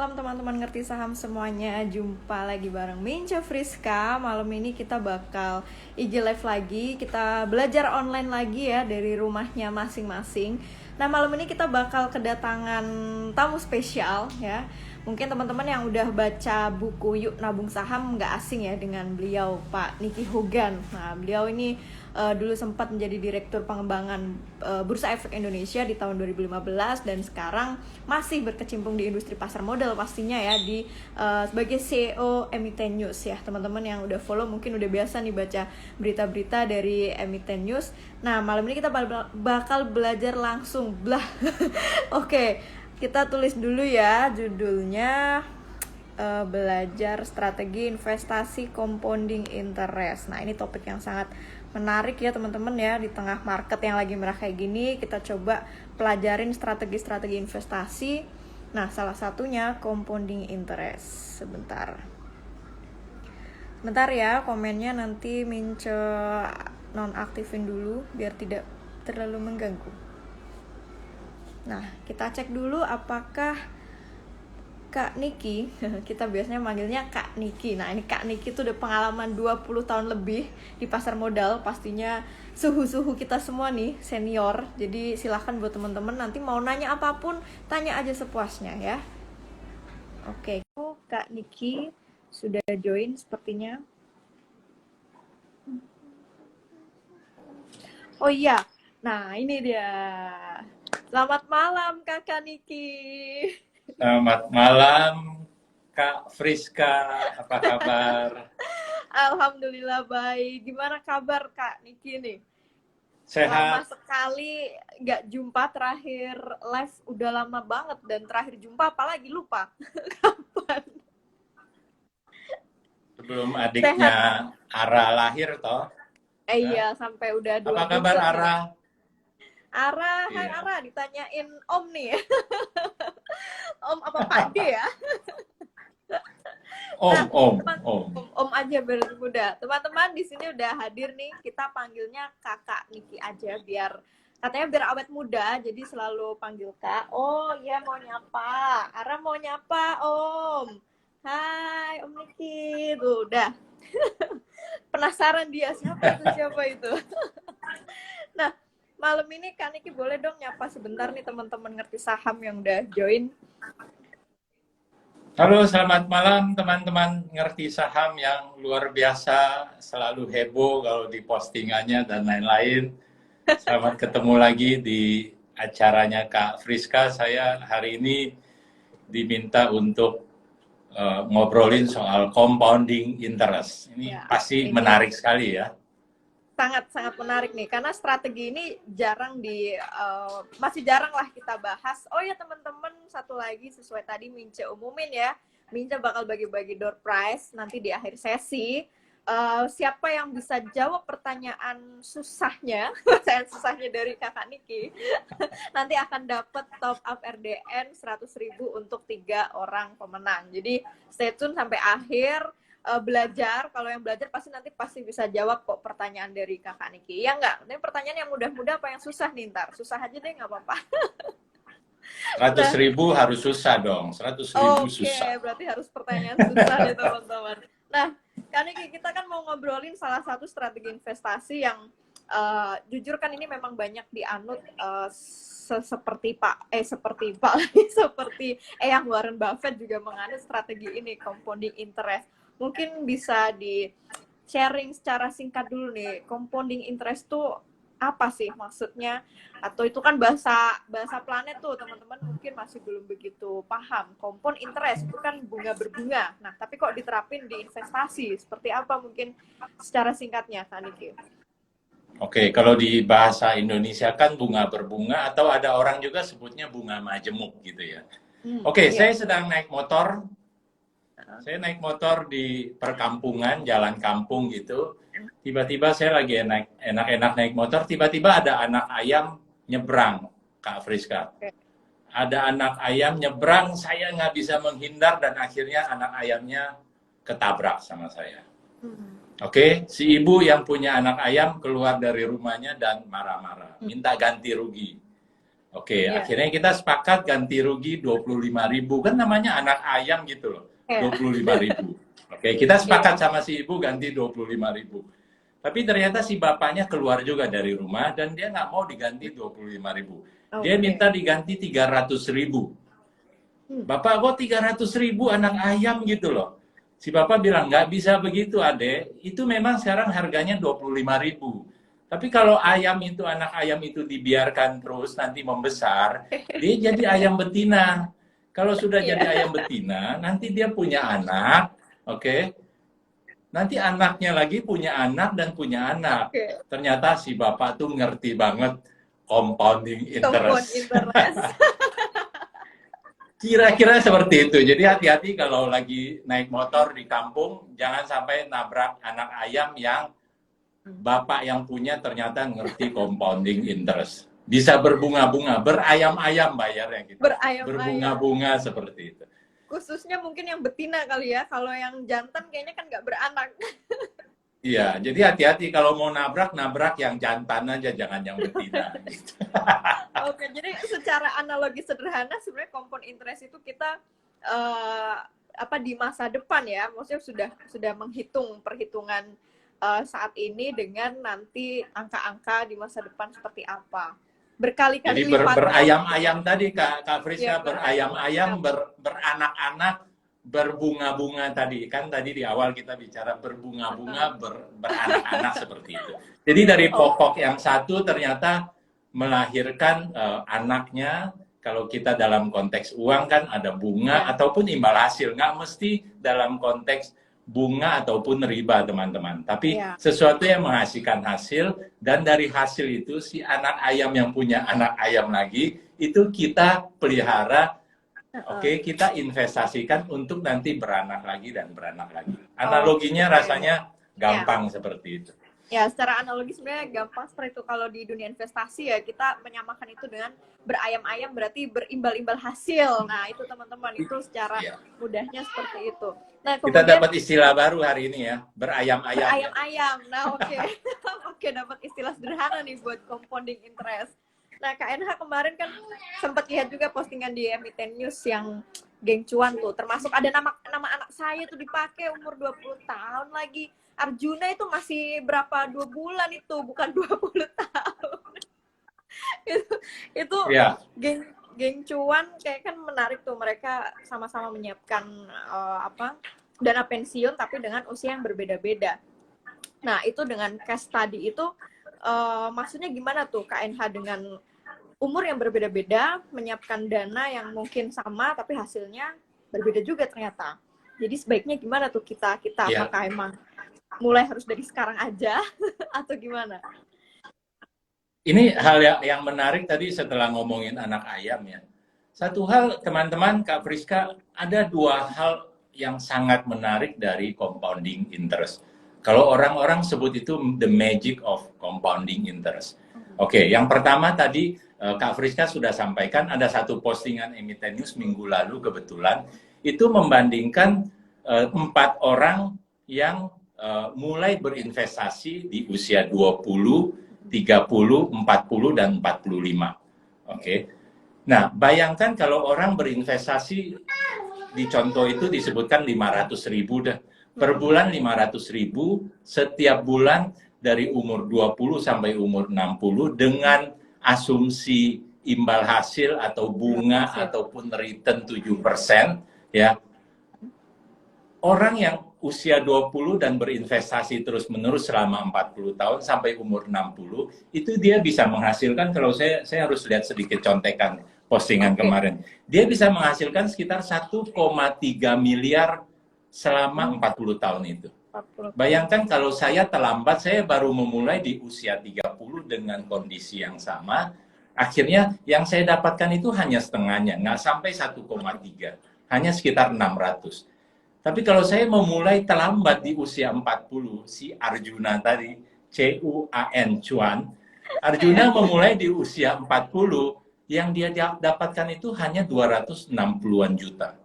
Malam teman-teman ngerti saham semuanya, jumpa lagi bareng Minca Friska. Malam ini kita bakal IG live lagi, kita belajar online lagi ya dari rumahnya masing-masing. Nah malam ini kita bakal kedatangan tamu spesial ya. Mungkin teman-teman yang udah baca buku Yuk Nabung Saham nggak asing ya dengan beliau, Pak Nicky Hogan. Nah beliau ini dulu sempat menjadi Direktur Pengembangan Bursa Efek Indonesia di tahun 2015 dan sekarang masih berkecimpung di industri pasar modal pastinya ya di sebagai CEO Emiten News ya. Teman-teman yang udah follow mungkin udah biasa nih baca berita-berita dari Emiten News. Nah malam ini kita bakal belajar langsung Oke, kita tulis dulu ya judulnya, belajar strategi investasi compounding interest. Nah ini topik yang sangat menarik ya teman-teman ya, di tengah market yang lagi merah kayak gini kita coba pelajarin strategi-strategi investasi. Nah salah satunya compounding interest. Sebentar ya, komennya nanti Mince nonaktifin dulu biar tidak terlalu mengganggu. Nah kita cek dulu apakah Kak Niki, kita biasanya manggilnya Kak Niki. Nah ini Kak Niki tuh udah pengalaman 20 tahun lebih di pasar modal. Pastinya suhu-suhu kita semua nih senior. Jadi silahkan buat teman-teman nanti mau nanya apapun, tanya aja sepuasnya ya. Oke, Kak Niki sudah join sepertinya. Oh iya, nah ini dia. Selamat malam Kakak Niki. Selamat malam, Kak Friska. Apa kabar? Alhamdulillah baik. Gimana kabar Kak Niki nih? Lama Sehat? sekali nggak jumpa, terakhir live udah lama banget dan terakhir jumpa apalagi lupa kapan. Sebelum Sehat. adiknya Ara lahir, toh? Hah? Iya sampai udah 2 Apa kabar, bulan nih. Ara? Hai Iya. Ara, ditanyain Om nih. Om apa Pak D ya? Nah, Om, om, teman om. Om aja biar muda. Teman-teman di sini udah hadir nih. Kita panggilnya Kakak Niki aja biar katanya biar awet muda, jadi selalu panggil Kak. Oh iya mau nyapa. Ara mau nyapa Om. Hai Om Niki. Tuh udah. Penasaran dia siapa itu. Nah, malam ini Kak Niki boleh dong nyapa sebentar nih teman-teman ngerti saham yang udah join. Halo, selamat malam teman-teman ngerti saham yang luar biasa, selalu heboh kalau di postingannya dan lain-lain. Selamat ketemu lagi di acaranya Kak Friska. Saya hari ini diminta untuk ngobrolin soal compounding interest. Ini Ya, pasti ini menarik sekali ya. sangat menarik nih karena strategi ini masih jarang lah kita bahas. Oh ya teman-teman, satu lagi sesuai tadi Mince umumin ya, Mince bakal bagi-bagi door prize nanti di akhir sesi. Siapa yang bisa jawab pertanyaan susahnya pertanyaan susahnya dari Kakak Niki nanti akan dapat top up RDN 100.000 untuk 3 orang pemenang. Jadi stay tune sampai akhir. Belajar, kalau yang belajar pasti bisa jawab kok pertanyaan dari Kakak Niki. Ya enggak? Ini pertanyaan yang mudah-mudah apa yang susah nih ntar? Susah aja deh, nggak apa-apa. 100.000 harus susah dong, 100.000 Oke, susah. berarti harus pertanyaan susah nih teman-teman. Nah, Kak Niki, kita kan mau ngobrolin salah satu strategi investasi yang jujur kan ini memang banyak dianut seperti yang Warren Buffett juga menganut strategi ini, compounding interest. Mungkin bisa di sharing secara singkat dulu nih, compounding interest tuh apa sih maksudnya? Atau itu kan bahasa planet tuh teman-teman mungkin masih belum begitu paham. Compound interest itu kan bunga berbunga. Nah, tapi kok diterapin di investasi? Seperti apa mungkin secara singkatnya, Kak Niki? Oke, kalau di bahasa Indonesia kan bunga berbunga atau ada orang juga sebutnya bunga majemuk gitu ya. Oke, Iya. saya sedang naik motor. Saya naik motor di perkampungan, jalan kampung gitu. Tiba-tiba saya lagi enak-enak naik motor, tiba-tiba ada anak ayam nyebrang, Kak Friska. Oke. Ada anak ayam nyebrang, saya nggak bisa menghindar dan akhirnya anak ayamnya ketabrak sama saya. Oke, si ibu yang punya anak ayam keluar dari rumahnya dan marah-marah, minta ganti rugi. Oke, Iya. akhirnya kita sepakat ganti rugi 25.000. Kan namanya anak ayam gitu loh. Iya. 25.000. Oke, kita Iya. sepakat sama si ibu ganti 25.000. Tapi ternyata si bapaknya keluar juga dari rumah dan dia nggak mau diganti 25.000. Dia Oke. minta diganti 300.000. Hmm. Bapak kok 300.000 anak ayam gitu loh. Si bapak bilang nggak bisa begitu adek. Itu memang sekarang harganya 25.000. Tapi kalau ayam itu anak ayam itu dibiarkan terus nanti membesar, dia jadi ayam betina. Kalau sudah Iya. jadi ayam betina, nanti dia punya anak, oke? Nanti anaknya lagi punya anak dan punya anak. Oke. Ternyata si bapak tuh ngerti banget compounding Compound interest. interest. Kira-kira seperti itu. Jadi hati-hati kalau lagi naik motor di kampung, jangan sampai nabrak anak ayam yang bapak yang punya ternyata ngerti compounding interest. Bisa berbunga-bunga, berayam-ayam bayarnya gitu. Berayam-ayam. Berbunga-bunga seperti itu. Khususnya mungkin yang betina kali ya. Kalau yang jantan kayaknya kan nggak beranak. Iya, jadi hati-hati kalau mau nabrak, nabrak yang jantan aja, jangan yang betina. Gitu. Oke, jadi secara analogi sederhana sebenarnya compound interest itu kita di masa depan ya, maksudnya sudah menghitung perhitungan saat ini dengan nanti angka-angka di masa depan seperti apa. Jadi Berkali-kali lipatnya. berayam-ayam tadi Kak Friska, Ya, berayam-ayam, beranak-anak, berbunga-bunga tadi. Kan tadi di awal kita bicara berbunga-bunga, beranak-anak seperti itu. Jadi dari Oh, pokok yang satu ternyata melahirkan anaknya. Kalau kita dalam konteks uang kan ada bunga ya. ataupun imbal hasil. Nggak mesti dalam konteks bunga ataupun riba teman-teman. Tapi Ya. sesuatu yang menghasilkan hasil dan dari hasil itu si anak ayam yang punya anak ayam lagi itu kita pelihara, oke, kita investasikan untuk nanti beranak lagi dan beranak lagi. Analoginya Oke. rasanya gampang seperti itu. Ya, secara analogi sebenarnya gampang seperti itu. Kalau di dunia investasi ya kita menyamakan itu dengan berayam-ayam berarti berimbal-imbal hasil. Nah, itu teman-teman itu secara Iya. mudahnya seperti itu. Nah, Kita kemudian dapat istilah baru hari ini ya, berayam-ayam ya. berayam-ayam. Nah, oke. Oke, dapat istilah sederhana nih buat compounding interest. Nah, KNH kemarin kan sempat lihat juga postingan di Emiten News yang geng cuan tuh, termasuk ada nama anak saya tuh dipakai umur 20 tahun lagi. Arjuna itu masih berapa 2 bulan itu, bukan 20 tahun. itu Ya, geng cuan kayak kan menarik tuh, mereka sama-sama menyiapkan dana pensiun tapi dengan usia yang berbeda-beda. Nah, itu dengan case study itu maksudnya gimana tuh KNH dengan umur yang berbeda-beda menyiapkan dana yang mungkin sama tapi hasilnya berbeda juga ternyata. Jadi sebaiknya gimana tuh kita ya. apakah emang mulai harus dari sekarang aja atau gimana? Ini hal yang menarik tadi setelah ngomongin anak ayam ya. Satu hal teman-teman, Kak Friska, ada dua hal yang sangat menarik dari compounding interest. Kalau orang-orang sebut itu the magic of compounding interest. Oke, yang pertama tadi Kak Friska sudah sampaikan ada satu postingan Emiten News minggu lalu kebetulan itu membandingkan 4 orang yang mulai berinvestasi di usia 20, 30, 40, dan 45. Oke. Nah, bayangkan kalau orang berinvestasi di contoh itu disebutkan 500.000 dah. Per bulan 500.000, setiap bulan dari umur 20 sampai umur 60 dengan asumsi imbal hasil atau bunga ataupun return 7%, ya. Orang yang usia 20 dan berinvestasi terus-menerus selama 40 tahun sampai umur 60, itu dia bisa menghasilkan, kalau saya harus lihat sedikit contekan postingan kemarin. Dia bisa menghasilkan sekitar 1,3 miliar selama 40 tahun itu. Bayangkan kalau saya terlambat, saya baru memulai di usia 30 dengan kondisi yang sama, akhirnya yang saya dapatkan itu hanya setengahnya, nggak sampai 1,3, hanya sekitar 600. Tapi kalau saya memulai terlambat di usia 40, si Arjuna tadi, C-U-A-N, Cuan, Arjuna memulai di usia 40, yang dia dapatkan itu hanya 260-an juta.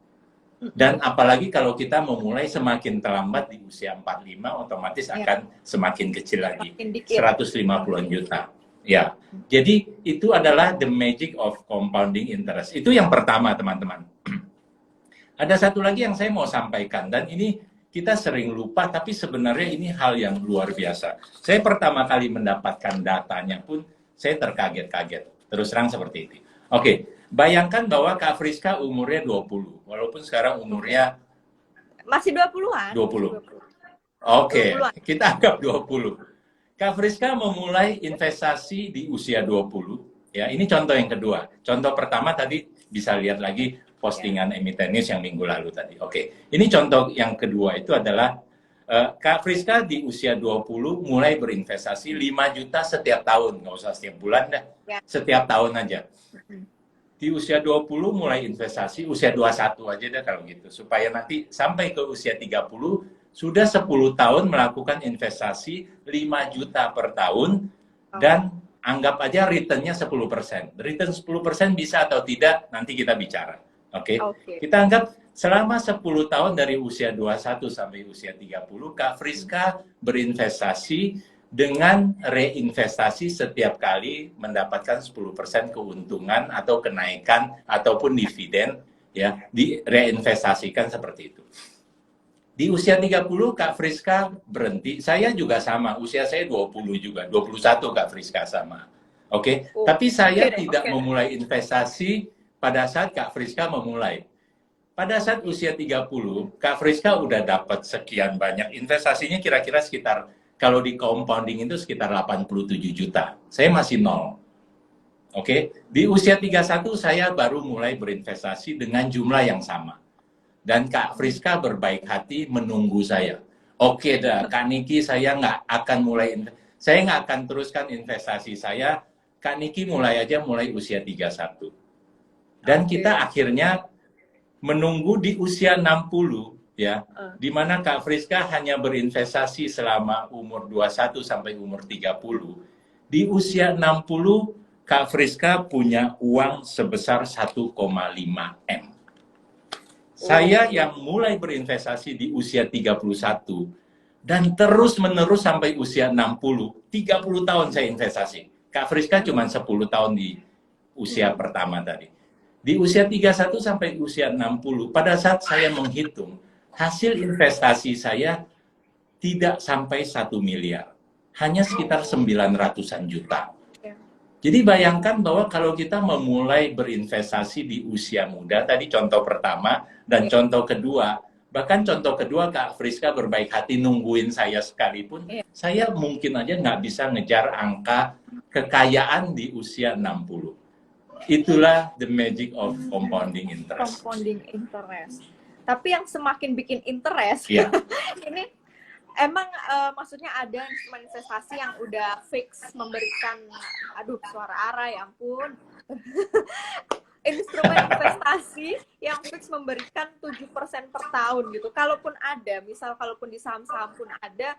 Dan apalagi kalau kita memulai semakin terlambat di usia 45, otomatis akan semakin kecil lagi, 150-an juta. Ya, jadi itu adalah the magic of compounding interest. Itu yang pertama, teman-teman. Ada satu lagi yang saya mau sampaikan, dan ini kita sering lupa, tapi sebenarnya ini hal yang luar biasa. Saya pertama kali mendapatkan datanya pun, saya terkaget-kaget. Terus terang seperti itu. Oke, bayangkan bahwa Kak Friska umurnya 20, walaupun sekarang umurnya Masih 20-an. 20. Masih 20. Oke, 20-an. kita anggap 20. Kak Friska memulai investasi di usia 20. Ya, ini contoh yang kedua. Contoh pertama tadi bisa lihat lagi postingan Emiten News yang minggu lalu tadi. Oke, ini contoh yang kedua itu adalah Kak Friska di usia 20 mulai berinvestasi 5 juta setiap tahun. Nggak usah setiap bulan dah, setiap tahun aja. Di usia 20 mulai investasi, usia 21 aja deh kalau gitu. Supaya nanti sampai ke usia 30, sudah 10 tahun melakukan investasi 5 juta per tahun, dan anggap aja return-nya 10%. Return 10% bisa atau tidak, nanti kita bicara. Oke? Kita anggap selama 10 tahun dari usia 21 sampai usia 30, Kak Friska berinvestasi dengan reinvestasi setiap kali mendapatkan 10% keuntungan atau kenaikan ataupun dividen, ya, direinvestasikan seperti itu. Di usia 30 Kak Friska berhenti, saya juga sama, usia saya 20 juga, 21 Kak Friska sama. Oke, tapi saya tidak memulai investasi pada saat Kak Friska memulai. Pada saat usia 30, Kak Friska udah dapat sekian banyak, investasinya kira-kira sekitar, kalau di compounding itu sekitar 87 juta. Saya masih nol. Oke, di usia 31 saya baru mulai berinvestasi dengan jumlah yang sama. Dan Kak Friska berbaik hati menunggu saya. Oke dah, Kak Niki, saya nggak akan saya nggak akan teruskan investasi saya. Kak Niki mulai aja mulai usia 31. Dan kita akhirnya menunggu di usia 60, ya, di mana Kak Friska hanya berinvestasi selama umur 21 sampai umur 30. Di usia 60, Kak Friska punya uang sebesar 1,5 M. Saya yang mulai berinvestasi di usia 31 dan terus-menerus sampai usia 60, 30 tahun saya investasi. Kak Friska cuma 10 tahun di usia pertama tadi. Di usia 31 sampai usia 60, pada saat saya menghitung, hasil investasi saya tidak sampai 1 miliar. Hanya sekitar 900-an juta. Jadi bayangkan bahwa kalau kita memulai berinvestasi di usia muda, tadi contoh pertama, dan contoh kedua, bahkan contoh kedua Kak Friska berbaik hati nungguin saya sekalipun, saya mungkin aja nggak bisa ngejar angka kekayaan di usia 60. Itulah the magic of compounding interest. Compounding interest. Tapi yang semakin bikin interest, ini emang maksudnya ada instrumen investasi yang udah fix memberikan, suara Ara ya ampun. Instrumen investasi yang fix memberikan 7% per tahun gitu. Kalaupun ada, misal kalaupun di saham-saham pun ada,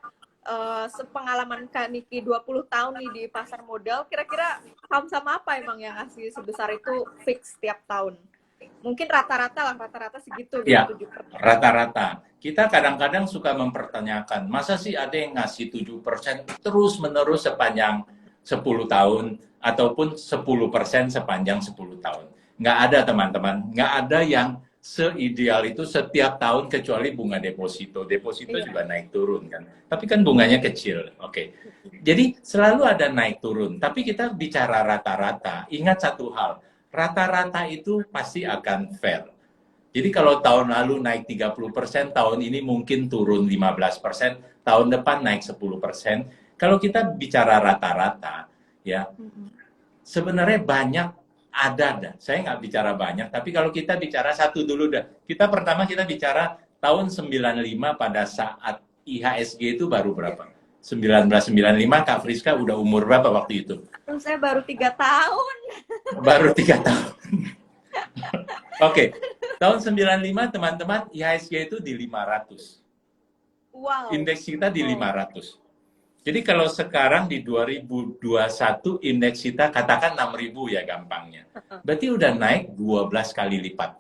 sepengalaman Kak Niki 20 tahun nih di pasar modal, kira-kira saham-saham apa emang yang ngasih sebesar itu fix tiap tahun? Mungkin rata-rata segitu. Ya, rata-rata. Kita kadang-kadang suka mempertanyakan, masa sih ada yang ngasih 7% terus-menerus sepanjang 10 tahun, ataupun 10% sepanjang 10 tahun. Nggak ada, teman-teman. Nggak ada yang seideal itu setiap tahun, kecuali bunga deposito. Deposito juga naik turun, kan. Tapi kan bunganya kecil. Oke. Jadi selalu ada naik turun. Tapi kita bicara rata-rata, ingat satu hal, rata-rata itu pasti akan fair. Jadi kalau tahun lalu naik 30%, tahun ini mungkin turun 15%, tahun depan naik 10%. Kalau kita bicara rata-rata, ya, sebenarnya banyak ada. Saya nggak bicara banyak, tapi kalau kita bicara satu dulu dah. Pertama kita bicara tahun 95 pada saat IHSG itu baru berapa? 1995, Kak Friska udah umur berapa waktu itu? Saya baru 3 tahun. Baru 3 tahun. Oke, tahun 95 teman-teman, IHSG itu di 500. Wow. Indeks kita di 500. Jadi kalau sekarang di 2021 indeks kita katakan 6.000 ya gampangnya. Berarti udah naik 12 kali lipat.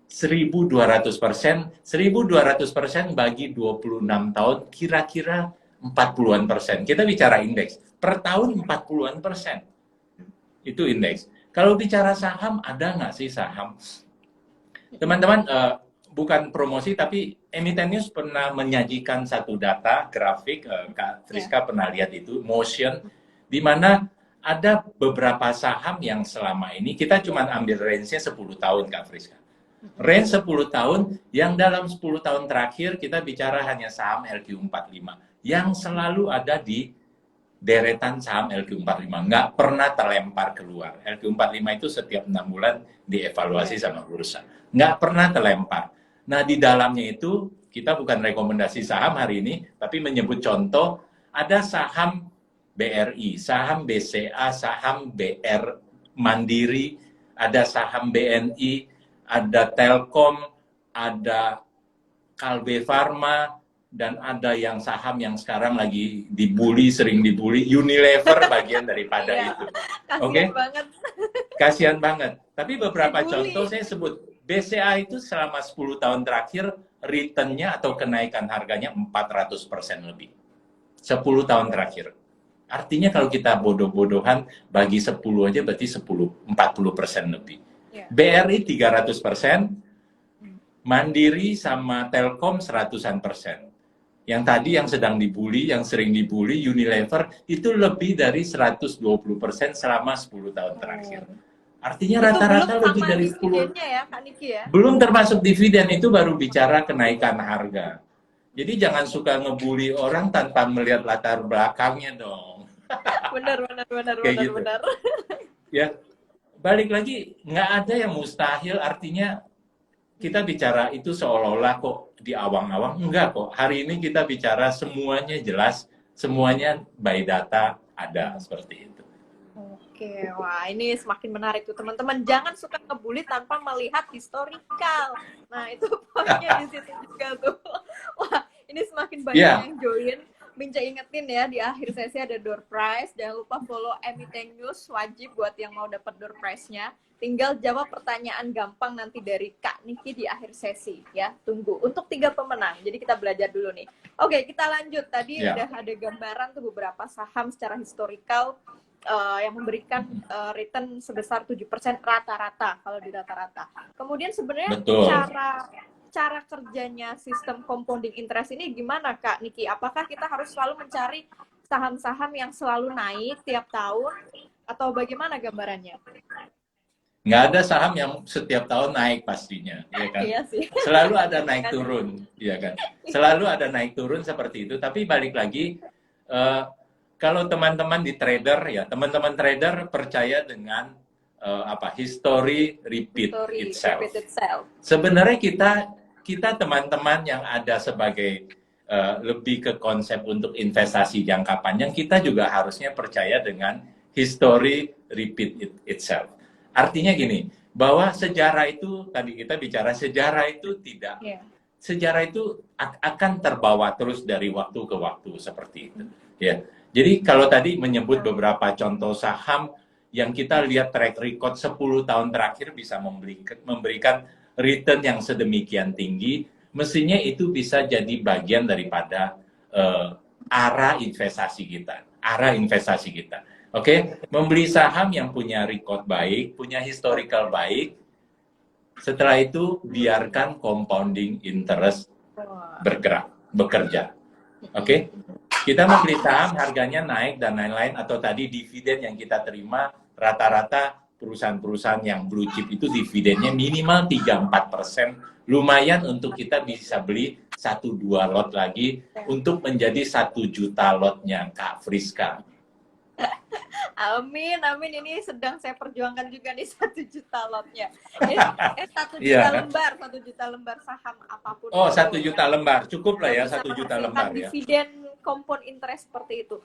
1.200%. 1.200% bagi 26 tahun kira-kira 40-an persen. Kita bicara indeks. per tahun 40-an%. Itu indeks. Kalau bicara saham, ada nggak sih saham? Teman-teman, bukan promosi, tapi Emiten News pernah menyajikan satu data grafik, Kak Friska pernah lihat itu, motion, di mana ada beberapa saham yang selama ini, kita cuma ambil range-nya 10 tahun, Kak Friska. Range 10 tahun, yang dalam 10 tahun terakhir kita bicara hanya saham LQ45, yang selalu ada di deretan saham LQ45, nggak pernah terlempar keluar. LQ45 itu setiap 6 bulan dievaluasi sama bursa, nggak pernah terlempar. Nah, di dalamnya itu, kita bukan rekomendasi saham hari ini, tapi menyebut contoh, ada saham BRI, saham BCA, saham BR Mandiri, ada saham BNI, ada Telkom, ada Kalbe Farma, dan ada yang saham yang sekarang lagi dibully, sering dibully, Unilever bagian daripada itu. Oke? Banget. Kasihan banget. Tapi beberapa contoh saya sebut, BCA itu selama 10 tahun terakhir, return-nya atau kenaikan harganya 400% lebih. 10 tahun terakhir. Artinya kalau kita bodoh-bodohan, bagi 10 aja berarti 40% lebih. BRI 300%, Mandiri sama Telkom 100%. Yang tadi yang sedang dibully, yang sering dibully, Unilever, itu lebih dari 120% selama 10 tahun terakhir. Artinya rata-rata lebih dari 10. Ya, Kak Niki, ya? Belum termasuk dividen, itu baru bicara kenaikan harga. Jadi jangan suka ngebully orang tanpa melihat latar belakangnya dong. Benar. Gitu. Ya, balik lagi, nggak ada yang mustahil, artinya kita bicara itu seolah-olah kok di awang-awang, enggak kok. Hari ini kita bicara semuanya jelas, semuanya by data ada, seperti itu. Oke, wah ini semakin menarik tuh teman-teman. Jangan suka ngebully tanpa melihat historical. Nah itu poinnya di situ juga tuh. Wah ini semakin banyak yang join. Minca ingetin ya, di akhir sesi ada door prize. Jangan lupa follow Emiten News, wajib buat yang mau dapat door prize-nya. Tinggal jawab pertanyaan gampang nanti dari Kak Niki di akhir sesi ya. Tunggu untuk 3 pemenang. Jadi kita belajar dulu nih. Oke, kita lanjut. Tadi udah ada gambaran tuh beberapa saham secara historical yang memberikan return sebesar 7% rata-rata kalau di rata-rata. Kemudian sebenarnya cara kerjanya sistem compounding interest ini gimana Kak Niki? Apakah kita harus selalu mencari saham-saham yang selalu naik tiap tahun atau bagaimana gambarannya? Nggak ada saham yang setiap tahun naik pastinya, ya kan? Iya sih. Selalu ada naik turun, ya kan? Selalu ada naik turun seperti itu. Tapi balik lagi, kalau teman-teman di trader ya, teman-teman trader percaya dengan history repeat itself. Sebenarnya kita teman-teman yang ada sebagai lebih ke konsep untuk investasi jangka panjang, kita juga harusnya percaya dengan history repeat itself. Artinya gini, bahwa sejarah itu, tadi kita bicara sejarah itu tidak, sejarah itu akan terbawa terus dari waktu ke waktu seperti itu. Ya, jadi kalau tadi menyebut beberapa contoh saham yang kita lihat track record 10 tahun terakhir bisa memberikan return yang sedemikian tinggi, mestinya itu bisa jadi bagian daripada arah investasi kita. Oke, membeli saham yang punya record baik, punya historical baik. Setelah itu biarkan compounding interest bekerja. Oke, kita membeli saham harganya naik dan lain-lain, atau tadi dividen yang kita terima rata-rata perusahaan-perusahaan yang blue chip itu dividennya minimal 3-4%. Lumayan untuk kita bisa beli 1-2 lot lagi untuk menjadi 1 juta lotnya Kak Friska. Amin. Ini sedang saya perjuangkan juga nih 1 juta lotnya. 1 juta lembar saham apapun. Oh, 1 juta lembar. Cukup lah ya 1 juta lembar ya. Dividen compound interest seperti itu.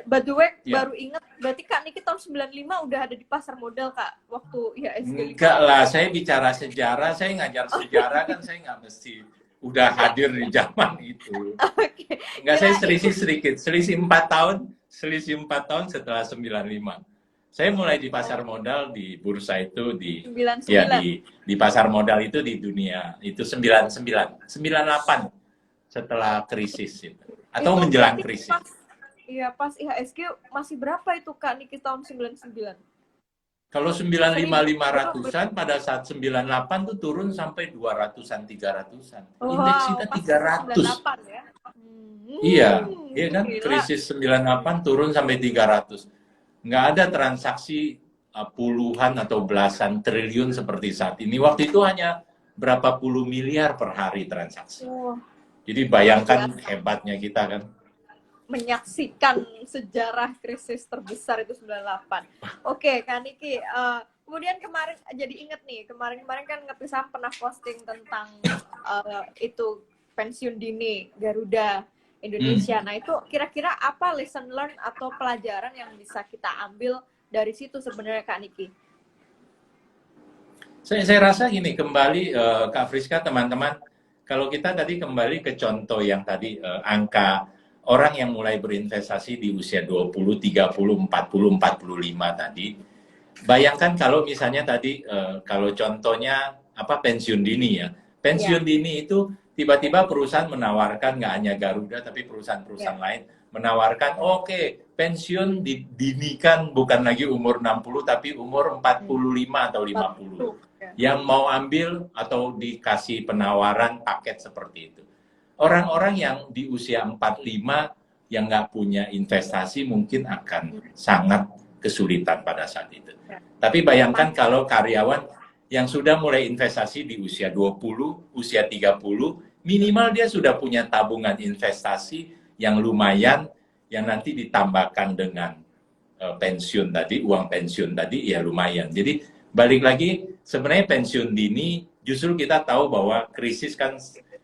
By the way, baru ingat, berarti Kak Niki tahun 95 udah ada di pasar modal Kak, waktu IHSG. Enggak lah, saya bicara sejarah, saya ngajar sejarah kan saya nggak mesti udah hadir di zaman itu. Enggak, saya selisih sedikit, selisih 4 tahun setelah 95. Saya mulai di pasar modal di bursa itu di 99. Ya di pasar modal itu di dunia itu 98 setelah krisis itu atau menjelang krisis. Iya, pas IHSG masih berapa itu Kak Niki tahun 99? Kalau 1000 95.500-an pada saat 98 tuh turun sampai 200-an, 300-an. Indeks Wow, kita pas 300. 98 ya. Iya, iya kan? Gila. Krisis 98 turun sampai 300. Nggak ada transaksi puluhan atau belasan triliun seperti saat ini. Waktu itu hanya berapa puluh miliar per hari transaksi. Wah, Jadi luar bayangkan biasa. hebatnya kita kan. Menyaksikan sejarah krisis terbesar itu 98. Oke, Kak Niki, kemudian kemarin jadi inget nih, kemarin-kemarin kan Ngepisam pernah posting tentang itu pensiun dini Garuda Indonesia. Nah, itu kira-kira apa lesson learned atau pelajaran yang bisa kita ambil dari situ sebenarnya Kak Niki? Saya rasa gini, kembali Kak Friska, teman-teman, kalau kita tadi kembali ke contoh yang tadi angka orang yang mulai berinvestasi di usia 20, 30, 40, 45 tadi, bayangkan kalau misalnya tadi kalau contohnya apa pensiun dini ya. Pensiun Ya, dini itu tiba-tiba perusahaan menawarkan nggak hanya Garuda tapi perusahaan-perusahaan ya. lain menawarkan oke, pensiun didinikan bukan lagi umur 60 tapi umur 45 atau 50. 40. Ya. Yang mau ambil atau dikasih penawaran paket seperti itu. Orang-orang yang di usia 45 yang nggak punya investasi mungkin akan sangat kesulitan pada saat itu. Ya. Tapi bayangkan kalau karyawan yang sudah mulai investasi di usia 20, usia 30, minimal dia sudah punya tabungan investasi yang lumayan, yang nanti ditambahkan dengan pensiun tadi, uang pensiun tadi, ya lumayan. Jadi balik lagi, sebenarnya pensiun dini, justru kita tahu bahwa krisis kan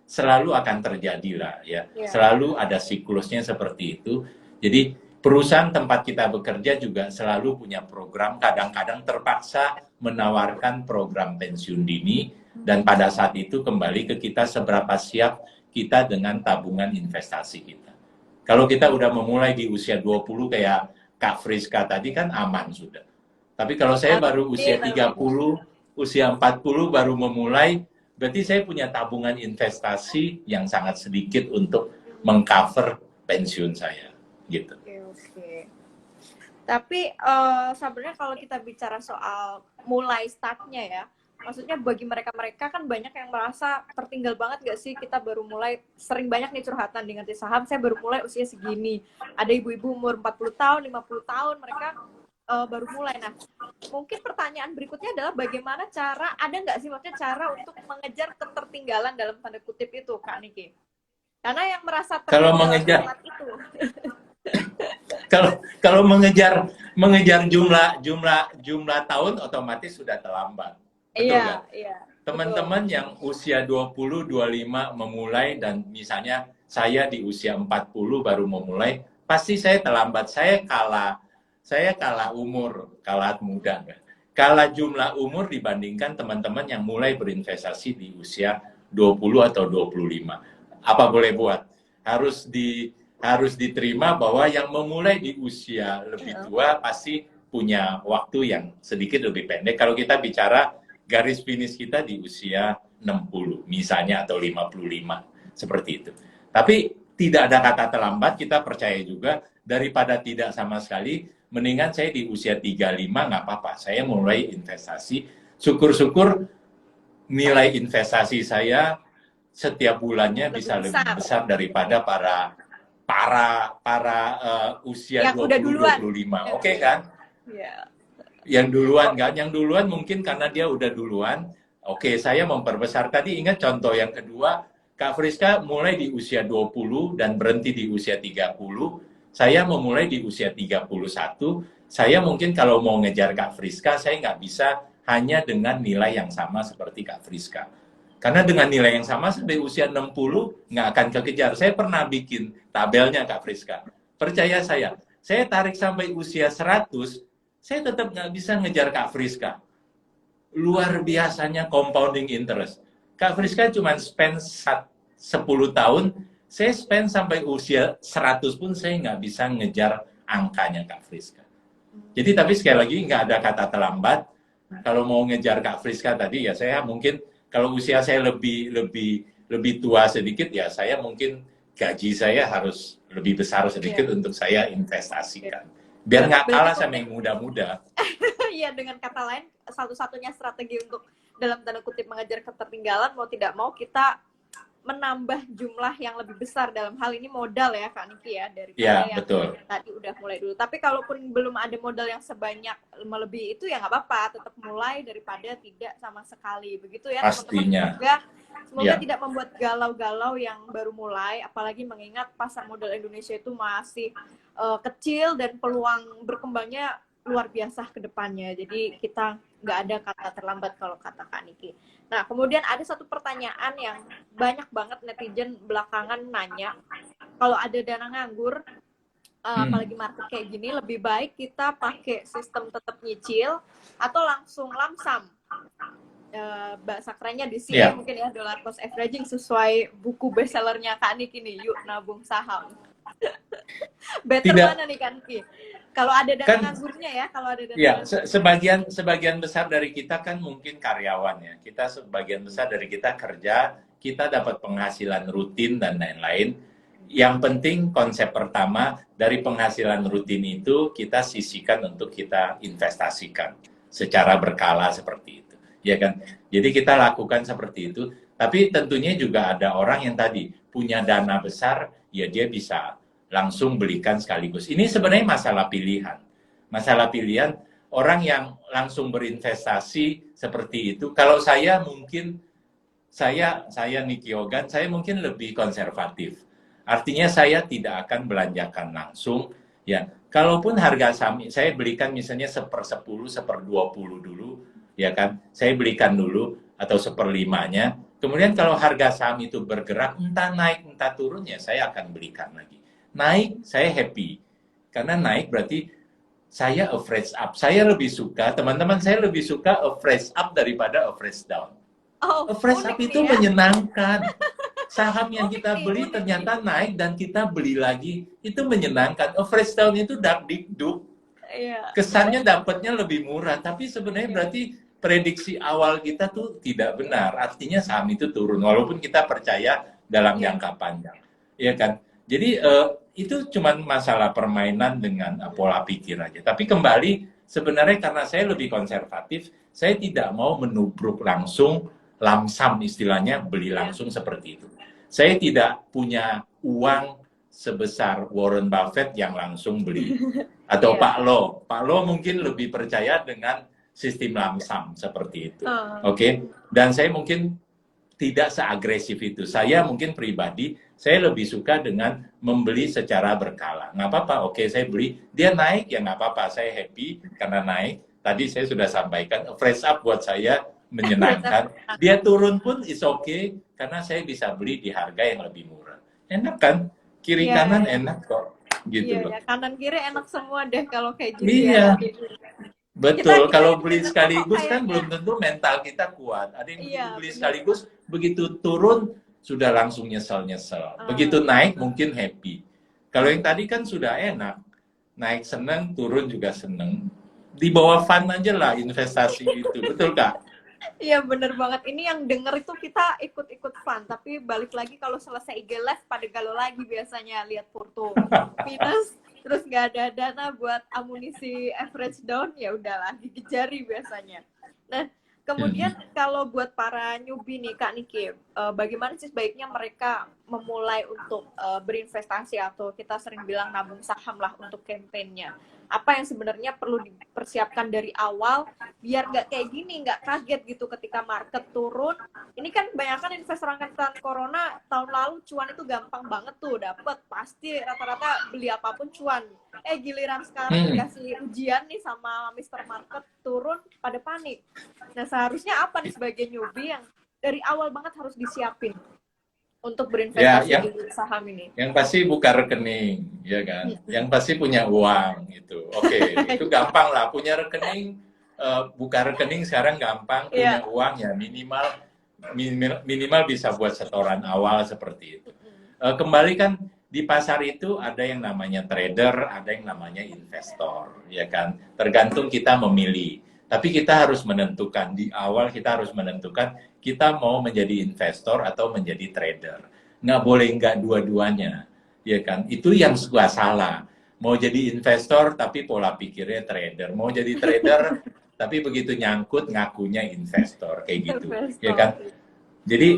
selalu akan terjadi lah ya. Ya. Selalu ada siklusnya seperti itu. Jadi perusahaan tempat kita bekerja juga selalu punya program, kadang-kadang terpaksa menawarkan program pensiun dini, dan pada saat itu kembali ke kita seberapa siap kita dengan tabungan investasi kita. Kalau kita udah memulai di usia 20 kayak Kak Friska tadi kan aman sudah. Tapi kalau saya baru usia 30, usia 40 baru memulai, berarti saya punya tabungan investasi yang sangat sedikit untuk mengcover pensiun saya gitu. Oke. Tapi sebenarnya kalau kita bicara soal mulai startnya ya, maksudnya bagi mereka-mereka kan banyak yang merasa tertinggal banget gak sih, kita baru mulai, sering banyak nih curhatan di Ngerti Saham, saya baru mulai usia segini. Ada ibu-ibu umur 40 tahun, 50 tahun, mereka baru mulai. Nah, mungkin pertanyaan berikutnya adalah bagaimana cara, ada nggak sih maksudnya cara untuk mengejar ketertinggalan dalam tanda kutip itu, Kak Niki? Karena yang merasa Kalau tertinggal mengejar saat itu. kalau mengejar jumlah tahun otomatis sudah terlambat. Betul Iya, kan? iya. Teman-teman yang usia 20, 25 memulai dan misalnya saya di usia 40 baru memulai, pasti saya terlambat. Saya kalah umur, kalah muda. Kalah jumlah umur dibandingkan teman-teman yang mulai berinvestasi di usia 20 atau 25. Apa boleh buat? Harus diterima bahwa yang memulai di usia lebih tua pasti punya waktu yang sedikit lebih pendek. Kalau kita bicara garis finish kita di usia 60 misalnya atau 55 seperti itu. Tapi tidak ada kata terlambat, kita percaya juga daripada tidak sama sekali, mendingan saya di usia 35 nggak apa-apa. Saya mulai investasi, syukur-syukur nilai investasi saya setiap bulannya bisa lebih besar daripada para usia 20-25. Oke kan? Iya. Yang duluan kan, yang duluan mungkin karena dia udah duluan, oke saya memperbesar. Tadi ingat contoh yang kedua, Kak Friska mulai di usia 20 dan berhenti di usia 30, saya memulai di usia 31, saya mungkin kalau mau ngejar Kak Friska, saya nggak bisa hanya dengan nilai yang sama seperti Kak Friska. Karena dengan nilai yang sama sampai usia 60 nggak akan kekejar. Saya pernah bikin tabelnya Kak Friska. Percaya saya tarik sampai usia 100, saya tetap nggak bisa ngejar Kak Friska. Luar biasanya compounding interest. Kak Friska cuma spend 10 tahun, saya spend sampai usia 100 pun saya nggak bisa ngejar angkanya Kak Friska. Jadi tapi sekali lagi nggak ada kata terlambat. Kalau mau ngejar Kak Friska tadi ya saya mungkin kalau usia saya lebih tua sedikit ya saya mungkin gaji saya harus lebih besar sedikit Iya. untuk saya investasikan. Biar nggak Berarti kalah sama yang muda-muda. iya, dengan kata lain, satu-satunya strategi untuk dalam tanda kutip mengejar ketertinggalan, mau tidak mau kita menambah jumlah yang lebih besar, dalam hal ini modal ya Kak Niki ya, daripada Ya, yang betul. tadi udah mulai dulu. Tapi kalaupun belum ada modal yang sebanyak melebihi itu ya nggak apa-apa, tetap mulai daripada tidak sama sekali. Begitu ya teman-teman, Pastinya. semoga Ya, tidak membuat galau-galau yang baru mulai, apalagi mengingat pasar modal Indonesia itu masih kecil dan peluang berkembangnya luar biasa ke depannya. Jadi kita nggak ada kata terlambat kalau kata Kak Niki. Nah, kemudian ada satu pertanyaan yang banyak banget netizen belakangan nanya, kalau ada dana nganggur, apalagi market kayak gini, lebih baik kita pakai sistem tetap nyicil atau langsung lamsam. Bahasa kerennya di sini mungkin ya, dollar cost averaging, sesuai buku bestsellernya Kak Niki nih, Yuk Nabung Saham. Better mana nih Kak Niki? Kalau ada dana nganggurnya ya, kalau ada dana sebagian besar dari kita kan mungkin karyawan ya. Kita sebagian besar dari kita kerja, kita dapat penghasilan rutin dan lain-lain. Yang penting konsep pertama dari penghasilan rutin itu kita sisihkan untuk kita investasikan secara berkala seperti itu, ya kan? Jadi kita lakukan seperti itu. Tapi tentunya juga ada orang yang tadi punya dana besar, ya dia bisa langsung belikan sekaligus. Ini sebenarnya masalah pilihan. Masalah pilihan, orang yang langsung berinvestasi seperti itu. Kalau saya mungkin, saya Niki Ogan, saya mungkin lebih konservatif. Artinya saya tidak akan belanjakan langsung. Ya, kalaupun harga saham, saya belikan misalnya 1/10, 1/20 dulu, ya kan? Saya belikan dulu, atau 1/5-nya. Kemudian kalau harga saham itu bergerak, entah naik, entah turun, ya saya akan belikan lagi. Naik, saya happy. Karena naik berarti saya average up. Saya lebih suka, teman-teman saya lebih suka average up daripada average down. Average up itu menyenangkan. Saham yang kita beli ternyata naik dan kita beli lagi. Itu menyenangkan. Average down itu dakdikduk. Kesannya dapatnya lebih murah. Tapi sebenarnya berarti prediksi awal kita tuh tidak benar. Artinya saham itu turun. Walaupun kita percaya dalam jangka panjang. Iya kan? Jadi itu cuma masalah permainan dengan pola pikir aja. Tapi kembali, sebenarnya karena saya lebih konservatif, saya tidak mau menubruk langsung, lamsam istilahnya, beli langsung seperti itu. Saya tidak punya uang sebesar Warren Buffett yang langsung beli. Atau Pak Lo. Pak Lo mungkin lebih percaya dengan sistem lamsam seperti itu. Oke? Dan saya mungkin tidak seagresif itu. Saya mungkin pribadi, saya lebih suka dengan membeli secara berkala. Nggak apa-apa, oke saya beli. Dia naik, ya nggak apa-apa. Saya happy karena naik. Tadi saya sudah sampaikan, fresh up buat saya menyenangkan. Dia turun pun is okay, karena saya bisa beli di harga yang lebih murah. Enak kan? Kiri kanan enak kok. Gitu loh. Kanan kiri enak semua deh kalau kayak gitu. Iya. Betul, kalau beli sekaligus kan belum tentu mental kita kuat. Ada yang beli sekaligus, begitu turun sudah langsung nyesel-nyesel. Begitu naik mungkin happy. Kalau yang tadi kan sudah enak, naik seneng, turun juga seneng. Di bawah fun aja lah investasi itu, betul Kak? Iya bener banget. Ini yang denger itu kita ikut-ikut fun, tapi balik lagi kalau selesai IG Live pada galau lagi biasanya, lihat foto minus. Terus nggak ada dana buat amunisi average down, ya udahlah gigit jari biasanya. Nah, kemudian kalau buat para newbie nih Kak Niki, bagaimana sih sebaiknya mereka memulai untuk berinvestasi, atau kita sering bilang nabung saham lah untuk kampanyenya? Apa yang sebenarnya perlu dipersiapkan dari awal biar nggak kayak gini, nggak kaget gitu ketika market turun. Ini kan kebanyakan investor angkatan corona tahun lalu cuan itu gampang banget tuh dapet, pasti rata-rata beli apapun cuan. Giliran sekarang dikasih ujian nih sama Mr. Market, turun pada panik. Nah, seharusnya apa nih sebagai newbie yang dari awal banget harus disiapin untuk berinvestasi di saham ini? Yang pasti buka rekening, ya kan? Yang pasti punya uang gitu. Oke, itu gampang lah. Punya rekening, buka rekening sekarang gampang. Punya uang ya minimal bisa buat setoran awal seperti itu. Kembali kan di pasar itu ada yang namanya trader, ada yang namanya investor, ya kan? Tergantung kita memilih. Tapi kita harus menentukan, di awal kita harus menentukan kita mau menjadi investor atau menjadi trader. nggak boleh nggak dua-duanya, ya kan? Itu yang suka salah. Mau jadi investor tapi pola pikirnya trader, mau jadi trader tapi begitu nyangkut ngakunya investor kayak gitu, ya Investor. kan? Jadi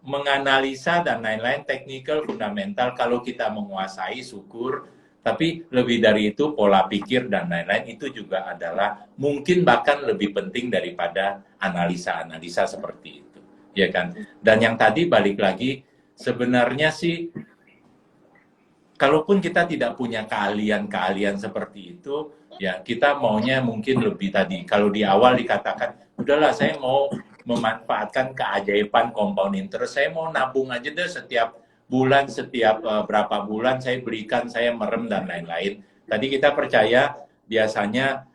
menganalisa dan lain-lain, technical, fundamental, kalau kita menguasai syukur, tapi lebih dari itu pola pikir dan lain-lain itu juga adalah mungkin bahkan lebih penting daripada analisa-analisa seperti itu, ya kan? Dan yang tadi balik lagi, sebenarnya sih kalaupun kita tidak punya keahlian-keahlian seperti itu, ya kita maunya mungkin lebih tadi. Kalau di awal dikatakan, udahlah saya mau memanfaatkan keajaiban compound interest, saya mau nabung aja deh setiap bulan, setiap berapa bulan saya belikan, saya merem dan lain-lain. Tadi kita percaya biasanya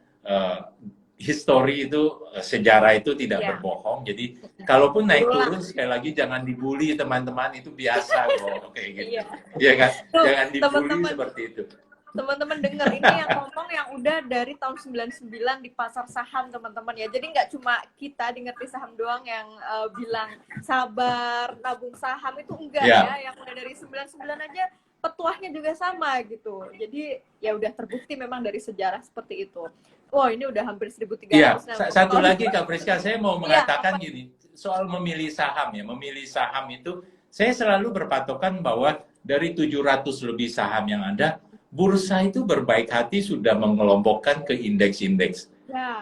histori itu, sejarah itu tidak berbohong. Jadi kalaupun naik turun, sekali lagi jangan dibully teman-teman, itu biasa kok kayak gitu. Iya kan? Jangan dibully seperti itu. Teman-teman dengar ini yang ngomong yang udah dari tahun 99 di pasar saham teman-teman ya. Jadi nggak cuma kita di ngerti saham doang yang bilang sabar, nabung saham itu enggak ya. Yang udah dari 99 aja petuahnya juga sama gitu. Jadi ya udah terbukti memang dari sejarah seperti itu. Wow, ini udah hampir 1.300. Iya, satu lagi Kak Priska, saya mau mengatakan gini, soal memilih saham ya. Memilih saham itu saya selalu berpatokan bahwa dari 700 lebih saham yang ada, bursa itu berbaik hati sudah mengelompokkan ke indeks-indeks.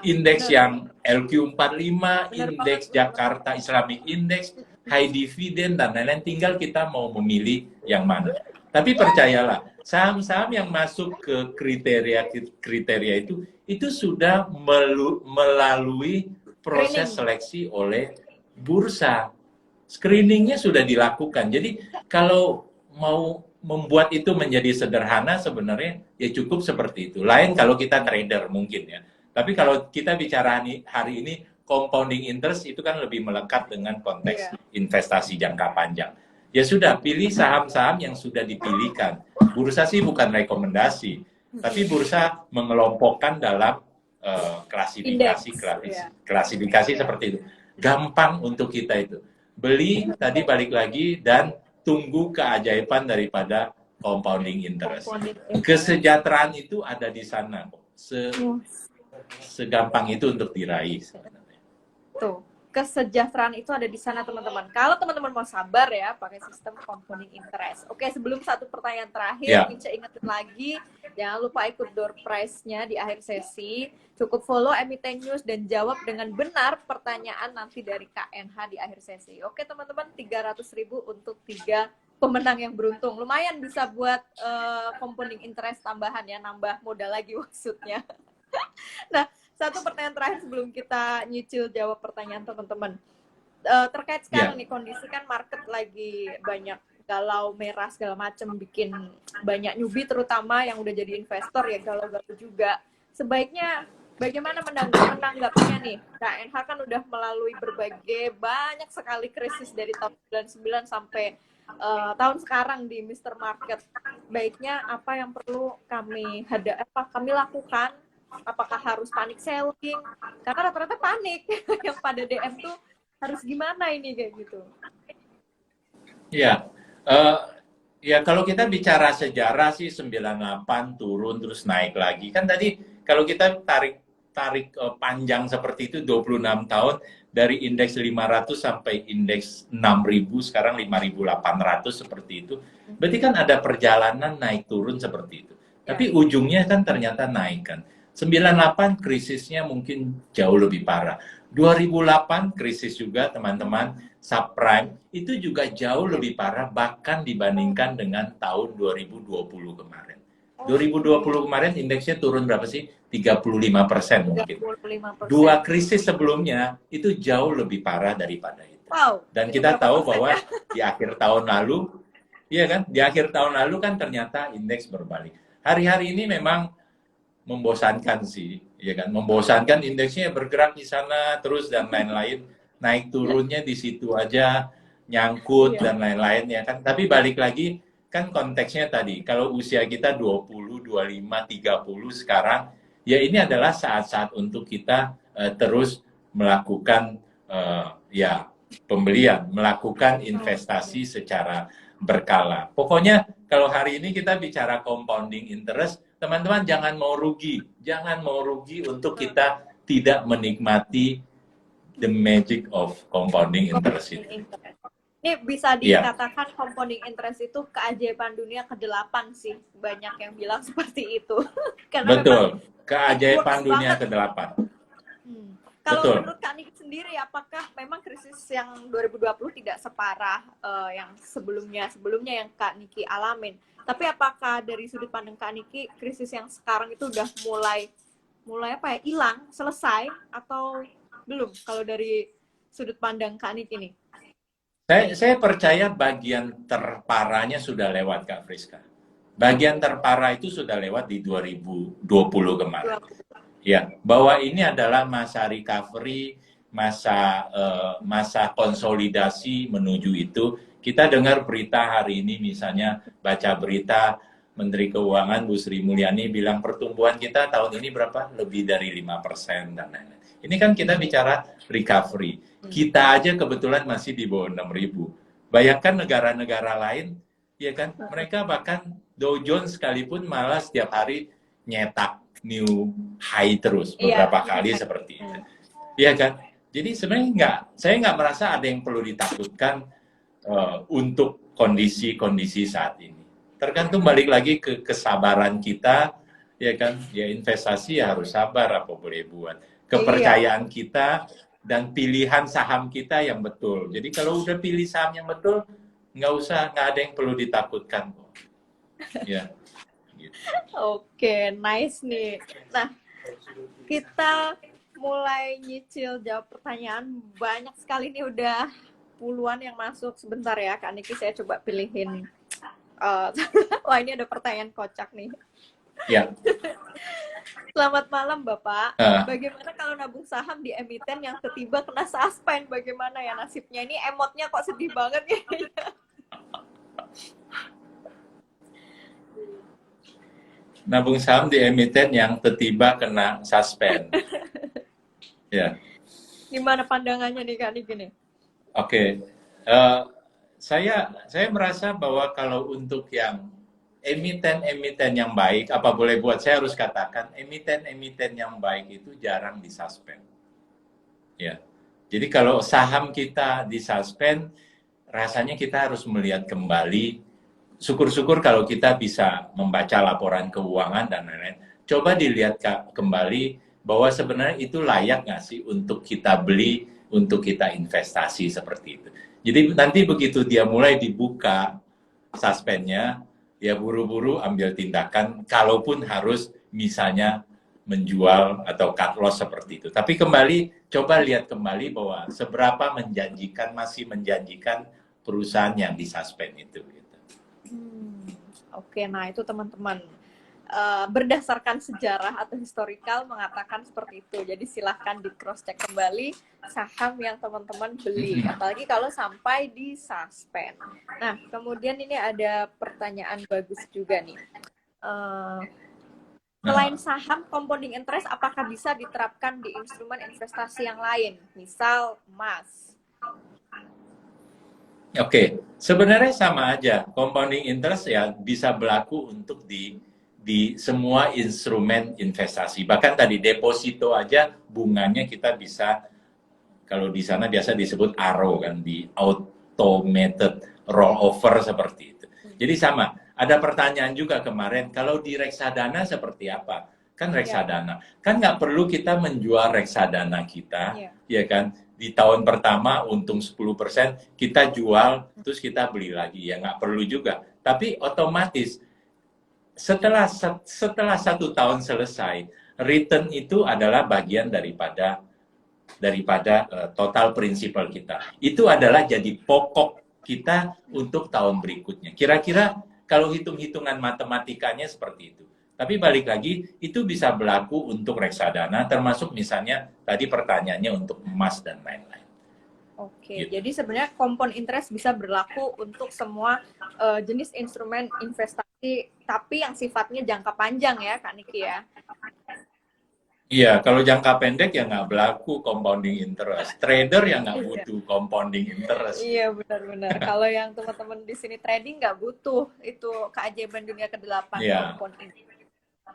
Indeks yang LQ45, indeks Jakarta Islamic Index, high dividend, dan lain-lain. Tinggal kita mau memilih yang mana. Tapi percayalah, saham-saham yang masuk ke kriteria itu sudah melalui proses seleksi oleh bursa. Screeningnya sudah dilakukan. Jadi kalau mau membuat itu menjadi sederhana sebenarnya ya cukup seperti itu. Lain kalau kita trader mungkin ya. Tapi kalau kita bicara hari ini compounding interest itu kan lebih melekat dengan konteks investasi jangka panjang. Ya sudah, pilih saham-saham yang sudah dipilihkan. Bursa sih bukan rekomendasi, tapi bursa mengelompokkan dalam klasifikasi seperti itu. Gampang untuk kita itu. Beli tadi balik lagi dan tunggu keajaiban daripada compounding interest. Kesejahteraan itu ada di sana kok. Segampang itu untuk diraih sebenarnya. Tuh, kesejahteraan itu ada di sana teman-teman. Kalau teman-teman mau sabar ya, pakai sistem compounding interest. Oke, sebelum satu pertanyaan terakhir, Minca ingetin lagi, jangan lupa ikut door prize-nya di akhir sesi. Cukup follow Emiten News dan jawab dengan benar pertanyaan nanti dari KNH di akhir sesi. Oke teman-teman, 300.000 untuk 3 pemenang yang beruntung. Lumayan bisa buat compounding interest tambahan ya, nambah modal lagi maksudnya. Nah, satu pertanyaan terakhir sebelum kita nyicil jawab pertanyaan teman-teman. Terkait sekarang nih, kondisi kan market lagi banyak galau, merah, segala macam, bikin banyak newbie terutama yang udah jadi investor ya galau-galau juga. Sebaiknya bagaimana menanggapinya nih? KNH kan udah melalui banyak sekali krisis dari tahun 99 sampai tahun sekarang di Mr. Market. Baiknya apa yang perlu kami lakukan? Apakah harus panik selling? Karena rata-rata panik yang pada DM tuh harus gimana ini kayak gitu. Ya, ya kalau kita bicara sejarah sih 98 turun terus naik lagi. Kan tadi kalau kita tarik panjang seperti itu 26 tahun dari indeks 500 sampai indeks 6.000 sekarang 5.800 seperti itu. Berarti kan ada perjalanan naik turun seperti itu. Tapi ujungnya kan ternyata naik kan. 98 krisisnya mungkin jauh lebih parah. 2008 krisis juga teman-teman, subprime itu juga jauh lebih parah bahkan dibandingkan dengan tahun 2020 kemarin. 2020 kemarin indeksnya turun berapa sih? 35% mungkin. 35%. 2 krisis sebelumnya itu jauh lebih parah daripada itu. Dan kita tahu bahwa di akhir tahun lalu, iya kan? Di akhir tahun lalu kan ternyata indeks berbalik. Hari-hari ini memang membosankan sih, ya kan? Membosankan, indeksnya bergerak di sana terus dan lain-lain, naik turunnya di situ aja, nyangkut dan lain-lain ya kan. Tapi balik lagi kan konteksnya tadi, kalau usia kita 20, 25, 30 sekarang, ya ini adalah saat-saat untuk kita terus melakukan ya pembelian, melakukan investasi secara berkala. Pokoknya kalau hari ini kita bicara compounding interest, teman-teman jangan mau rugi. Jangan mau rugi untuk kita tidak menikmati the magic of compounding interest itu. Ini bisa Iya, dikatakan compounding interest itu keajaiban dunia ke-8 sih. Banyak yang bilang seperti itu. Karena memang betul. it works Keajaiban dunia banget. ke-8. Kalau Betul. menurut Kak Niki sendiri, apakah memang krisis yang 2020 tidak separah yang sebelumnya yang Kak Niki alamin? Tapi apakah dari sudut pandang Kak Niki, krisis yang sekarang itu udah mulai apa ya, hilang, selesai, atau belum? Kalau dari sudut pandang Kak Niki nih. Saya percaya bagian terparahnya sudah lewat, Kak Friska. Bagian terparah itu sudah lewat di 2020 kemarin. Ya, bahwa ini adalah masa recovery, masa konsolidasi menuju itu. Kita dengar berita hari ini, misalnya baca berita Menteri Keuangan Bu Sri Mulyani bilang pertumbuhan kita tahun ini berapa? Lebih dari 5% dan lain-lain. Ini kan kita bicara recovery. Kita aja kebetulan masih di bawah 6.000. Bayangkan negara-negara lain, ya kan? Mereka bahkan Dow Jones sekalipun malah setiap hari nyetak new high terus beberapa kali seperti itu. Iya kan? Jadi sebenarnya saya nggak merasa ada yang perlu ditakutkan untuk kondisi-kondisi saat ini. Tergantung balik lagi ke kesabaran kita, ya kan? Ya investasi ya harus sabar apa boleh buat. Kepercayaan kita dan pilihan saham kita yang betul. Jadi kalau udah pilih saham yang betul, nggak ada yang perlu ditakutkan. Ya. Gitu. Oke, nice nih. Nah, kita mulai nyicil jawab pertanyaan. Banyak sekali nih, udah puluhan yang masuk. Sebentar ya, Kak Niki, saya coba pilihin. Wah, ini ada pertanyaan kocak nih. Ya. Selamat malam, Bapak. Bagaimana kalau nabung saham di emiten yang tiba-tiba kena suspend? Bagaimana ya nasibnya? Ini emotnya kok sedih banget ya. Nabung saham di emiten yang tiba-tiba kena suspend. Ya. Gimana pandangannya nih, Kak Niki nih? Oke. Saya merasa bahwa kalau untuk yang emiten-emiten yang baik, apa boleh buat saya harus katakan, emiten-emiten yang baik itu jarang disuspend. Ya. Jadi kalau saham kita disuspend, rasanya kita harus melihat kembali. Syukur-syukur kalau kita bisa membaca laporan keuangan dan lain-lain. Coba dilihat kembali bahwa sebenarnya itu layak nggak sih untuk kita beli, untuk kita investasi seperti itu. Jadi nanti begitu dia mulai dibuka suspendnya, ya buru-buru ambil tindakan, kalaupun harus misalnya menjual atau cut loss seperti itu. Tapi kembali, coba lihat kembali bahwa seberapa masih menjanjikan perusahaan yang disuspend itu. Oke, nah itu teman-teman. Berdasarkan sejarah atau historical mengatakan seperti itu. Jadi silahkan di cross check kembali saham yang teman-teman beli, apalagi kalau sampai di suspend. Nah, kemudian ini ada pertanyaan bagus juga nih. Selain saham, compounding interest apakah bisa diterapkan di instrumen investasi yang lain, misal emas? Oke, sebenarnya sama aja. Compounding interest ya bisa berlaku untuk di semua instrumen investasi. Bahkan tadi deposito aja bunganya kita bisa, kalau di sana biasa disebut ARO kan, di automated rollover seperti itu. Jadi sama. Ada pertanyaan juga kemarin, kalau di reksadana seperti apa? Kan reksadana. Kan nggak perlu kita menjual reksadana kita, ya kan? Di tahun pertama untung 10%, kita jual, terus kita beli lagi. Ya nggak perlu juga. Tapi otomatis setelah 1 tahun selesai, return itu adalah bagian daripada total prinsipal kita. Itu adalah jadi pokok kita untuk tahun berikutnya. Kira-kira kalau hitung-hitungan matematikanya seperti itu. Tapi balik lagi, itu bisa berlaku untuk reksadana, termasuk misalnya tadi pertanyaannya untuk emas dan lain-lain. Oke, gitu. Jadi sebenarnya compound interest bisa berlaku untuk semua jenis instrumen investasi, tapi yang sifatnya jangka panjang ya, Kak Niki ya? Iya, kalau jangka pendek ya nggak berlaku compounding interest. Trader yang nggak Iya. butuh compounding interest. Iya, benar-benar. Kalau yang teman-teman di sini trading nggak butuh itu keajaiban dunia ke-8 Iya, compound ini.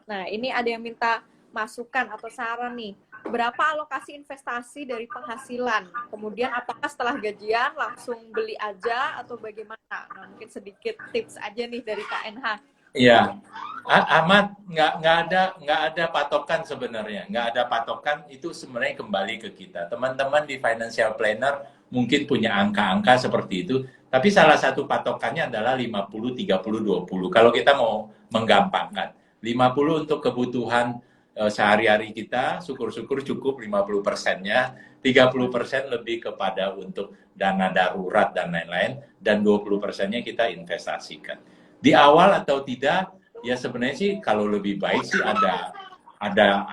Nah, ini ada yang minta masukan atau saran nih. Berapa alokasi investasi dari penghasilan? Kemudian apakah setelah gajian langsung beli aja atau bagaimana? Nah, mungkin sedikit tips aja nih dari KNH. iya. Amat nggak ada patokan sebenarnya, nggak ada patokan itu sebenarnya kembali ke kita. Teman-teman di financial planner mungkin punya angka-angka seperti itu, tapi salah satu patokannya adalah 50, 30, 20. Kalau kita mau menggampangkan, 50 untuk kebutuhan sehari-hari kita, syukur-syukur cukup 50%-nya, 30% lebih kepada untuk dana darurat dan lain-lain, dan 20%-nya kita investasikan. Di awal atau tidak, ya sebenarnya sih kalau lebih baik sih ada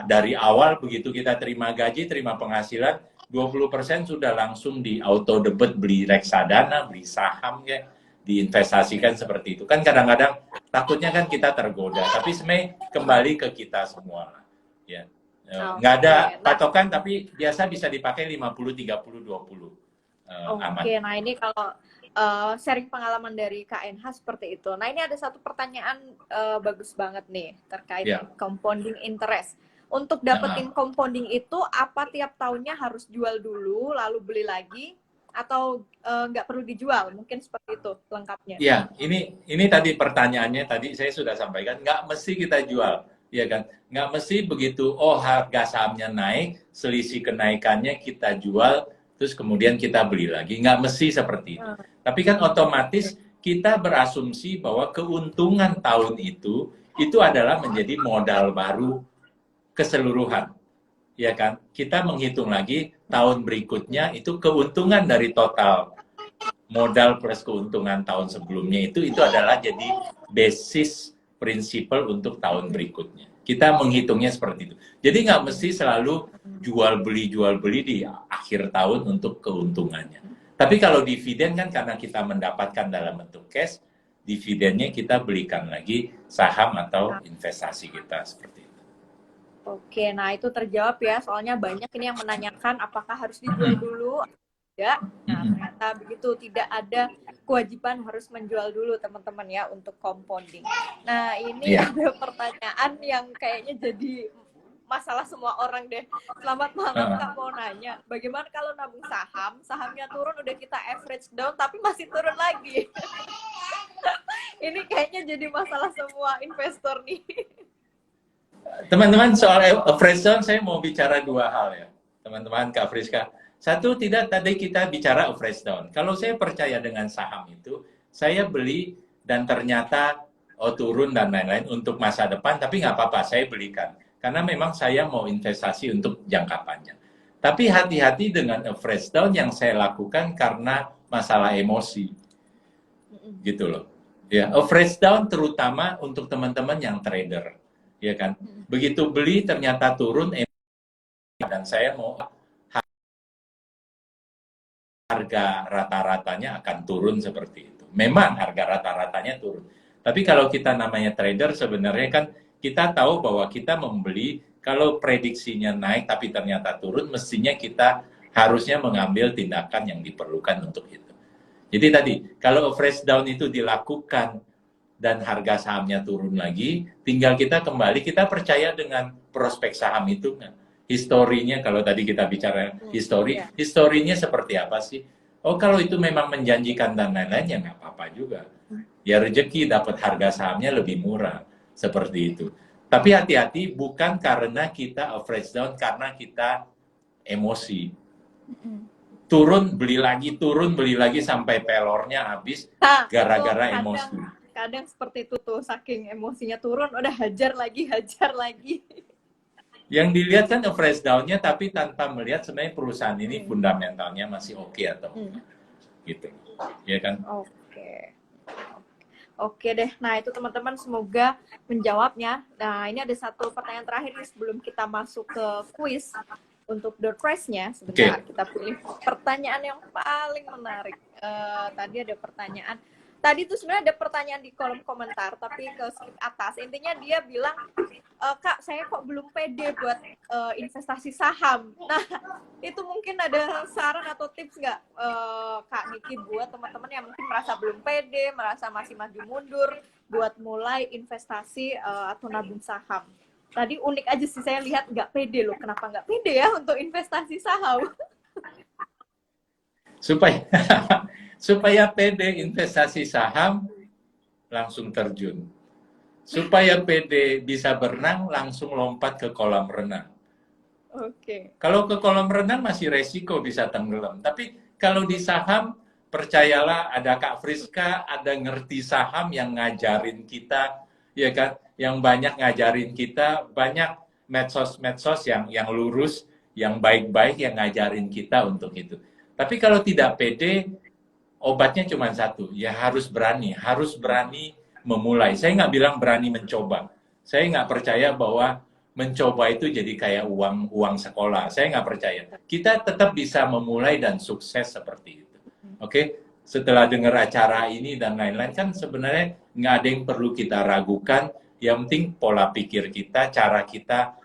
dari awal begitu kita terima gaji, terima penghasilan, 20% sudah langsung di auto debit beli reksadana, beli saham ya, diinvestasikan seperti itu. Kan kadang-kadang takutnya kan kita tergoda, tapi sebenarnya kembali ke kita semua ya. Nggak ada Oke, nah, patokan tapi biasa bisa dipakai 50, 30, 20 aman. oke, nah ini kalau sharing pengalaman dari KNH seperti itu. Nah, ini ada satu pertanyaan bagus banget nih terkait Ya. compounding interest. Untuk dapetin compounding itu apa tiap tahunnya harus jual dulu lalu beli lagi atau nggak perlu dijual? Mungkin seperti itu lengkapnya. Iya, ini tadi pertanyaannya tadi saya sudah sampaikan, nggak mesti kita jual, ya kan? Nggak mesti begitu, oh harga sahamnya naik, selisih kenaikannya kita jual, terus kemudian kita beli lagi. Nggak mesti seperti itu. Tapi kan otomatis kita berasumsi bahwa keuntungan tahun itu adalah menjadi modal baru keseluruhan, ya kan? Kita menghitung lagi tahun berikutnya itu keuntungan dari total modal plus keuntungan tahun sebelumnya itu adalah jadi basis prinsipal untuk tahun berikutnya. Kita menghitungnya seperti itu. Jadi nggak mesti selalu jual beli di akhir tahun untuk keuntungannya. Tapi kalau dividen kan karena kita mendapatkan dalam bentuk cash, dividennya kita belikan lagi saham atau investasi kita seperti itu. Oke, nah itu terjawab ya. Soalnya banyak ini yang menanyakan apakah harus dijual dulu atau tidak. Nah, ternyata begitu, tidak ada kewajiban harus menjual dulu teman-teman ya untuk compounding. Nah, ini ada pertanyaan yang kayaknya jadi masalah semua orang deh. Selamat malam, Kak, mau nanya, bagaimana kalau nabung saham, sahamnya turun udah kita average down tapi masih turun lagi. Ini kayaknya jadi masalah semua investor nih. Teman-teman, soal average down saya mau bicara dua hal ya, teman-teman, Kak Friska. Satu, tidak tadi kita bicara average down. Kalau saya percaya dengan saham itu, saya beli dan ternyata turun dan lain-lain untuk masa depan, tapi nggak apa-apa, saya belikan. Karena memang saya mau investasi untuk jangka panjang. Tapi hati-hati dengan average down yang saya lakukan karena masalah emosi. Gitu loh. Ya, average down terutama untuk teman-teman yang trader. Ya kan? Begitu beli ternyata turun dan saya mau harga rata-ratanya akan turun seperti itu. Memang harga rata-ratanya turun. Tapi kalau kita namanya trader sebenarnya kan kita tahu bahwa kita membeli kalau prediksinya naik tapi ternyata turun mestinya kita harusnya mengambil tindakan yang diperlukan untuk itu. Jadi tadi kalau average down itu dilakukan dan harga sahamnya turun lagi, tinggal kita kembali, kita percaya dengan prospek saham itu nggak? Historinya, kalau tadi kita bicara historinya seperti apa sih? Oh, kalau itu memang menjanjikan dan lain-lain, ya nggak apa-apa juga. Ya rezeki dapat harga sahamnya lebih murah, seperti itu. Tapi hati-hati, bukan karena kita average down, karena kita emosi. Turun, beli lagi sampai pelornya habis, gara-gara emosi. Kadang seperti itu tuh, saking emosinya turun, udah hajar lagi. Yang dilihat kan average down-nya, tapi tanpa melihat sebenarnya perusahaan ini fundamentalnya masih oke atau gitu, ya kan? Oke deh. Nah itu teman-teman semoga menjawabnya. Nah ini ada satu pertanyaan terakhir nih sebelum kita masuk ke quiz untuk door prize-nya. Sebentar kita pilih pertanyaan yang paling menarik. Tadi ada pertanyaan. tadi tuh sebenarnya ada pertanyaan di kolom komentar, tapi ke skip atas. Intinya dia bilang, Kak, saya kok belum pede buat investasi saham. Nah, itu mungkin ada saran atau tips nggak, Kak Niki, buat teman-teman yang mungkin merasa belum pede, merasa masih maju mundur, buat mulai investasi atau nabung saham. Tadi unik aja sih, saya lihat nggak pede loh. Kenapa nggak pede ya untuk investasi saham? Supaya supaya pede investasi saham langsung terjun. Supaya pede bisa berenang langsung lompat ke kolam renang. Oke. Kalau ke kolam renang masih resiko bisa tenggelam. Tapi kalau di saham, percayalah ada Kak Friska, ada ngerti saham yang ngajarin kita, ya kan? Yang banyak ngajarin kita, banyak medsos-medsos yang lurus, yang baik-baik yang ngajarin kita untuk itu. Tapi kalau tidak pede, obatnya cuma satu, ya harus berani memulai. Saya nggak bilang berani mencoba. Saya nggak percaya bahwa mencoba itu jadi kayak uang sekolah. Saya nggak percaya. Kita tetap bisa memulai dan sukses seperti itu. Oke? Setelah dengar acara ini dan lain-lain, kan sebenarnya nggak ada yang perlu kita ragukan. Yang penting pola pikir kita, cara kita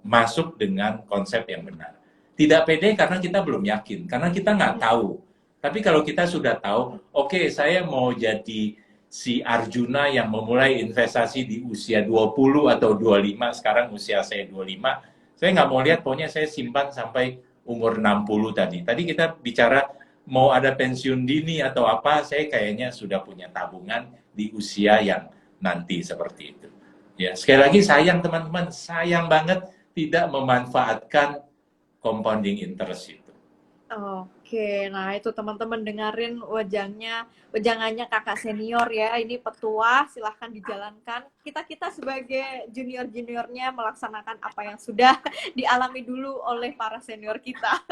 masuk dengan konsep yang benar. Tidak pede karena kita belum yakin, karena kita nggak tahu. Tapi kalau kita sudah tahu, oke, saya mau jadi si Arjuna yang memulai investasi di usia 20 atau 25, sekarang usia saya 25, saya nggak mau lihat, pokoknya saya simpan sampai umur 60 tadi. Tadi kita bicara mau ada pensiun dini atau apa, saya kayaknya sudah punya tabungan di usia yang nanti seperti itu. Ya, sekali lagi sayang teman-teman, sayang banget tidak memanfaatkan compounding interest itu. Oke, nah itu teman-teman dengerin wejangannya kakak senior ya. Ini petua, silahkan dijalankan. Kita sebagai junior-juniornya melaksanakan apa yang sudah dialami dulu oleh para senior kita.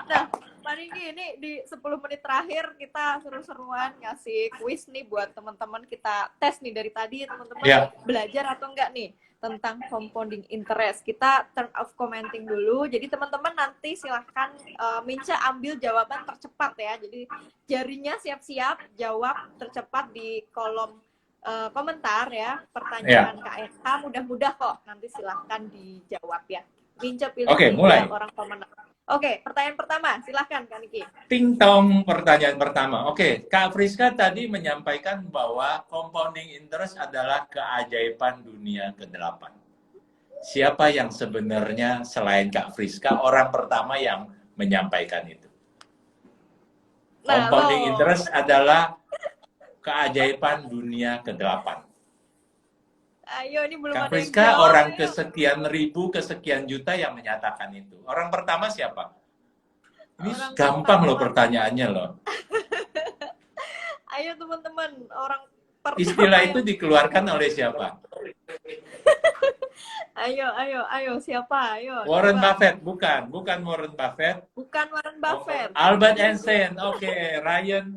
Nah, Pak Niki, ini di 10 menit terakhir kita seru-seruan ngasih kuis nih buat teman-teman. Kita tes nih dari tadi, teman-teman belajar atau enggak nih tentang compounding interest. Kita turn off commenting dulu. Jadi teman-teman nanti silahkan Minca ambil jawaban tercepat ya. Jadi jarinya siap-siap jawab tercepat di kolom komentar ya. Pertanyaan KSH mudah-mudah kok. Nanti silahkan dijawab ya. Minca pilih mulai. Orang pemenang. Oke, pertanyaan pertama, silahkan Kak Niki. Ting tong, pertanyaan pertama. Oke, Kak Friska tadi menyampaikan bahwa compounding interest adalah keajaiban dunia ke-8. Siapa yang sebenarnya selain Kak Friska orang pertama yang menyampaikan itu? Compounding interest adalah keajaiban dunia ke-8. Ayo, ini belum Kak ada Friska orang kesekian ribu, kesekian juta yang menyatakan itu. Orang pertama siapa? Ini orang gampang loh pertanyaannya loh. Ayo teman-teman, orang pertama. Istilah itu dikeluarkan oleh siapa? Ayo, siapa? Ayo. Warren Buffett, bukan Warren Buffett. Bukan Warren Buffett. Albert Einstein, oke. Ryan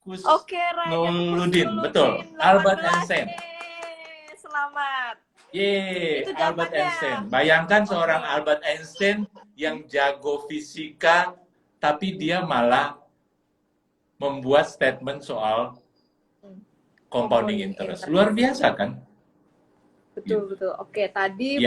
Kusnuludin, betul. Albert Einstein. Selamat. Albert Einstein. Bayangkan seorang Albert Einstein yang jago fisika, tapi dia malah membuat statement soal compounding interest. Luar biasa kan? Betul. Oke, tadi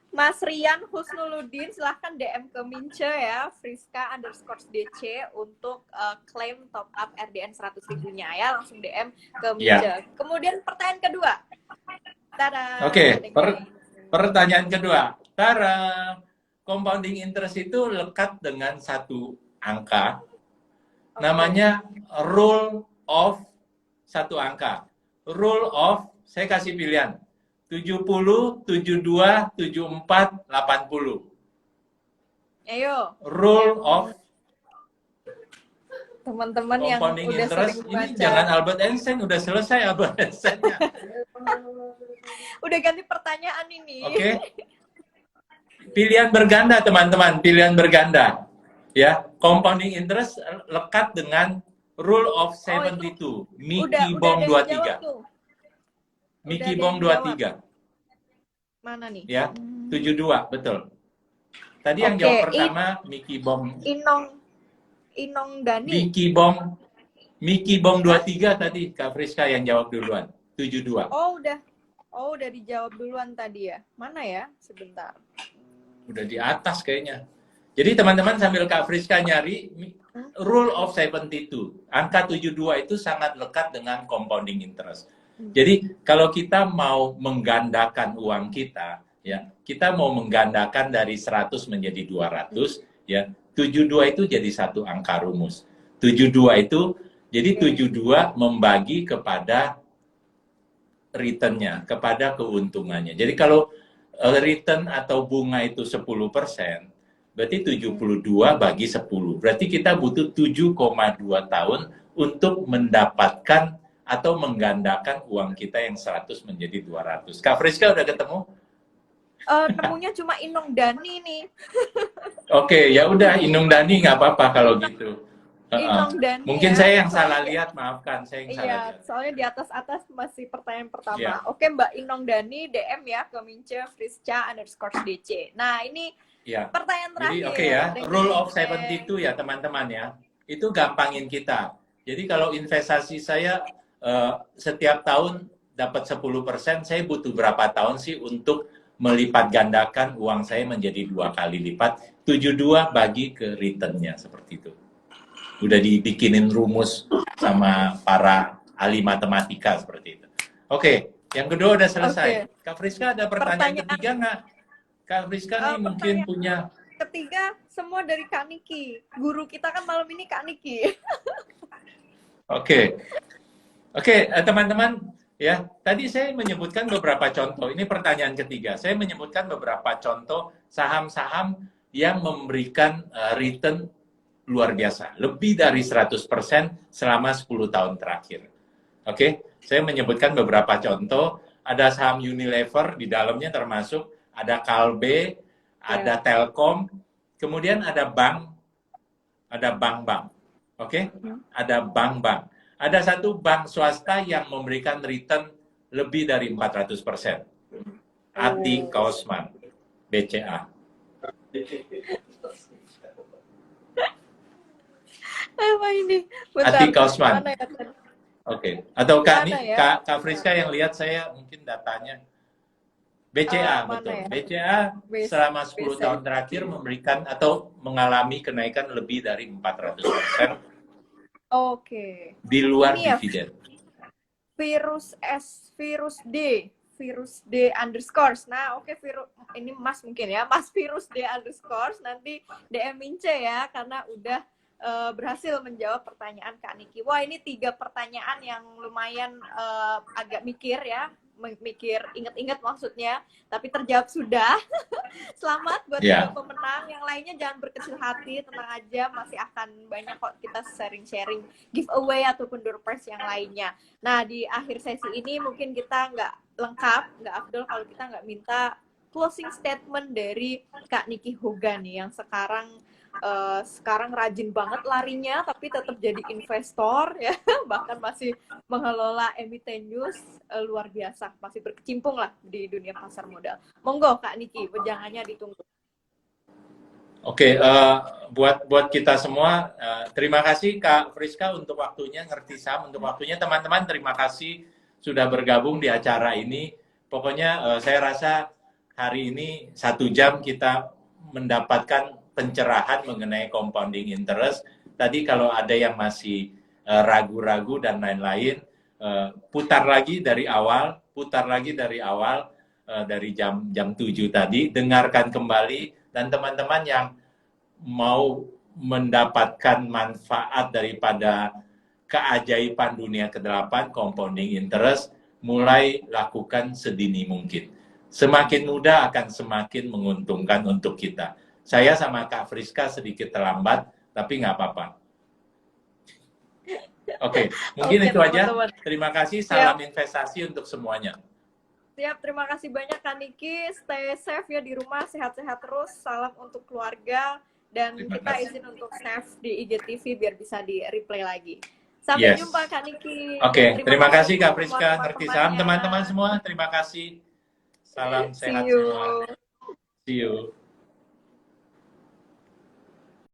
Mas Rian Husnuludin, silahkan DM ke Mince ya, Friska_DC untuk klaim top up RDN 100.000-nya ya, langsung DM ke Mince. Kemudian pertanyaan kedua. Tada. Oke, pertanyaan kedua. Tara, compounding interest itu lekat dengan satu angka, namanya rule of satu angka. Rule of, saya kasih pilihan. 70, 72, 74, 80. Ayo. Rule of teman-teman yang udah interest, sering baca. Ini jangan Albert Einstein, udah selesai Albert Einstein-nya. Udah ganti pertanyaan ini. Oke. Pilihan berganda teman-teman, pilihan berganda. Ya, compounding interest lekat dengan rule of 72. Mickey Bong 23. Mickey Bong 23. Mana nih? Ya, 72, betul. Tadi yang jawab pertama Mickey Bong. Inong Dani. Miki Bong 23 tadi, Kak Friska yang jawab duluan. 72. Oh, udah dijawab duluan tadi ya. Mana ya? Sebentar. Udah di atas kayaknya. Jadi teman-teman sambil Kak Friska nyari, rule of 72. Angka 72 itu sangat lekat dengan compounding interest. Jadi kalau kita mau menggandakan uang kita, ya, kita mau menggandakan dari 100 menjadi 200, ya, 72 itu jadi satu angka rumus. 72 itu, jadi 72 membagi kepada return-nya, kepada keuntungannya. Jadi kalau return atau bunga itu 10%, berarti 72 bagi 10. Berarti kita butuh 7,2 tahun untuk mendapatkan atau menggandakan uang kita yang 100 menjadi 200. Kak Friska udah ketemu? Nemunya cuma Inong Dani nih. Oke, ya udah Inung Dani nggak apa-apa kalau gitu. Inong Dani. Mungkin ya. saya yang salah lihat, maafkan saya yang salah Iya, lihat. soalnya di atas masih pertanyaan pertama. Iya. Oke, Mbak Inong Dani DM ya ke mince_frisca_dc. Nah, ini Ya. pertanyaan Jadi terakhir. oke ya, dari rule of Mince. 72 ya teman-teman ya. Itu gampangin kita. Jadi kalau investasi saya setiap tahun dapat 10%, saya butuh berapa tahun sih untuk melipat gandakan uang saya menjadi 2 kali lipat? 72 bagi ke return-nya, seperti itu. Udah dibikinin rumus sama para ahli matematika seperti itu. Oke, yang kedua udah selesai. Kak Friska ada pertanyaan ketiga nggak? Kak Friska nih mungkin punya. Ketiga semua dari Kak Niki. Guru kita kan malam ini Kak Niki. Oke, teman-teman ya. Tadi saya menyebutkan beberapa contoh. Ini pertanyaan ketiga. Saya menyebutkan beberapa contoh saham-saham yang memberikan return luar biasa, lebih dari 100% selama 10 tahun terakhir. Oke, saya menyebutkan beberapa contoh. Ada saham Unilever di dalamnya termasuk, ada Kalbe, ada Telkom, kemudian ada bank, ada bank-bank. Oke, ada bank-bank. Ada satu bank swasta yang memberikan return lebih dari 400%. Ati Kausman, BCA. Apa ini? Bentar, Ati Kausman. mana ya? Oke. Atau Mana ya? Kak Friska yang lihat saya mungkin datanya. BCA, mana betul. ya? BCA selama 10 tahun terakhir memberikan atau mengalami kenaikan lebih dari 400% Oke. di luar Ini ya, dividen. virus D underscores. Nah, oke, ini Mas mungkin ya, Mas virus D underscores. Nanti DM Mince ya, karena udah berhasil menjawab pertanyaan Kak Niki. Wah, ini 3 pertanyaan yang lumayan agak mikir ya, inget-inget maksudnya, tapi terjawab sudah. Selamat buat tiga pemenang. Yang lainnya jangan berkecil hati, tenang aja, masih akan banyak kok kita sharing-sharing giveaway ataupun door prize yang lainnya. Nah, di akhir sesi ini mungkin kita nggak lengkap, nggak afdol kalau kita nggak minta closing statement dari Kak Niki Hogan nih, yang sekarang rajin banget larinya tapi tetap jadi investor ya, bahkan masih mengelola emiten news, luar biasa, masih berkecimpung lah di dunia pasar modal. Monggo Kak Niki, wejangannya ditunggu. Oke, buat kita semua, terima kasih Kak Friska untuk waktunya, ngerti saham untuk waktunya. Teman-teman, terima kasih sudah bergabung di acara ini. Pokoknya saya rasa hari ini 1 jam kita mendapatkan pencerahan mengenai compounding interest. Tadi kalau ada yang masih ragu-ragu dan lain-lain, putar lagi dari awal dari jam 7 tadi, dengarkan kembali, dan teman-teman yang mau mendapatkan manfaat daripada keajaiban dunia ke-8 compounding interest, mulai lakukan sedini mungkin. Semakin mudah akan semakin menguntungkan untuk kita. Saya sama Kak Friska sedikit terlambat, tapi nggak apa-apa. Oke, mungkin itu aja. Terima kasih, salam investasi untuk semuanya. Siap, terima kasih banyak Kak Niki. Stay safe ya di rumah, sehat-sehat terus. Salam untuk keluarga, dan kita izin untuk save di IGTV biar bisa di replay lagi. Sampai jumpa Kak Niki. Oke, terima kasih Kak Friska, ngerti saham. Teman-teman semua, terima kasih. Salam sehat semua. See you.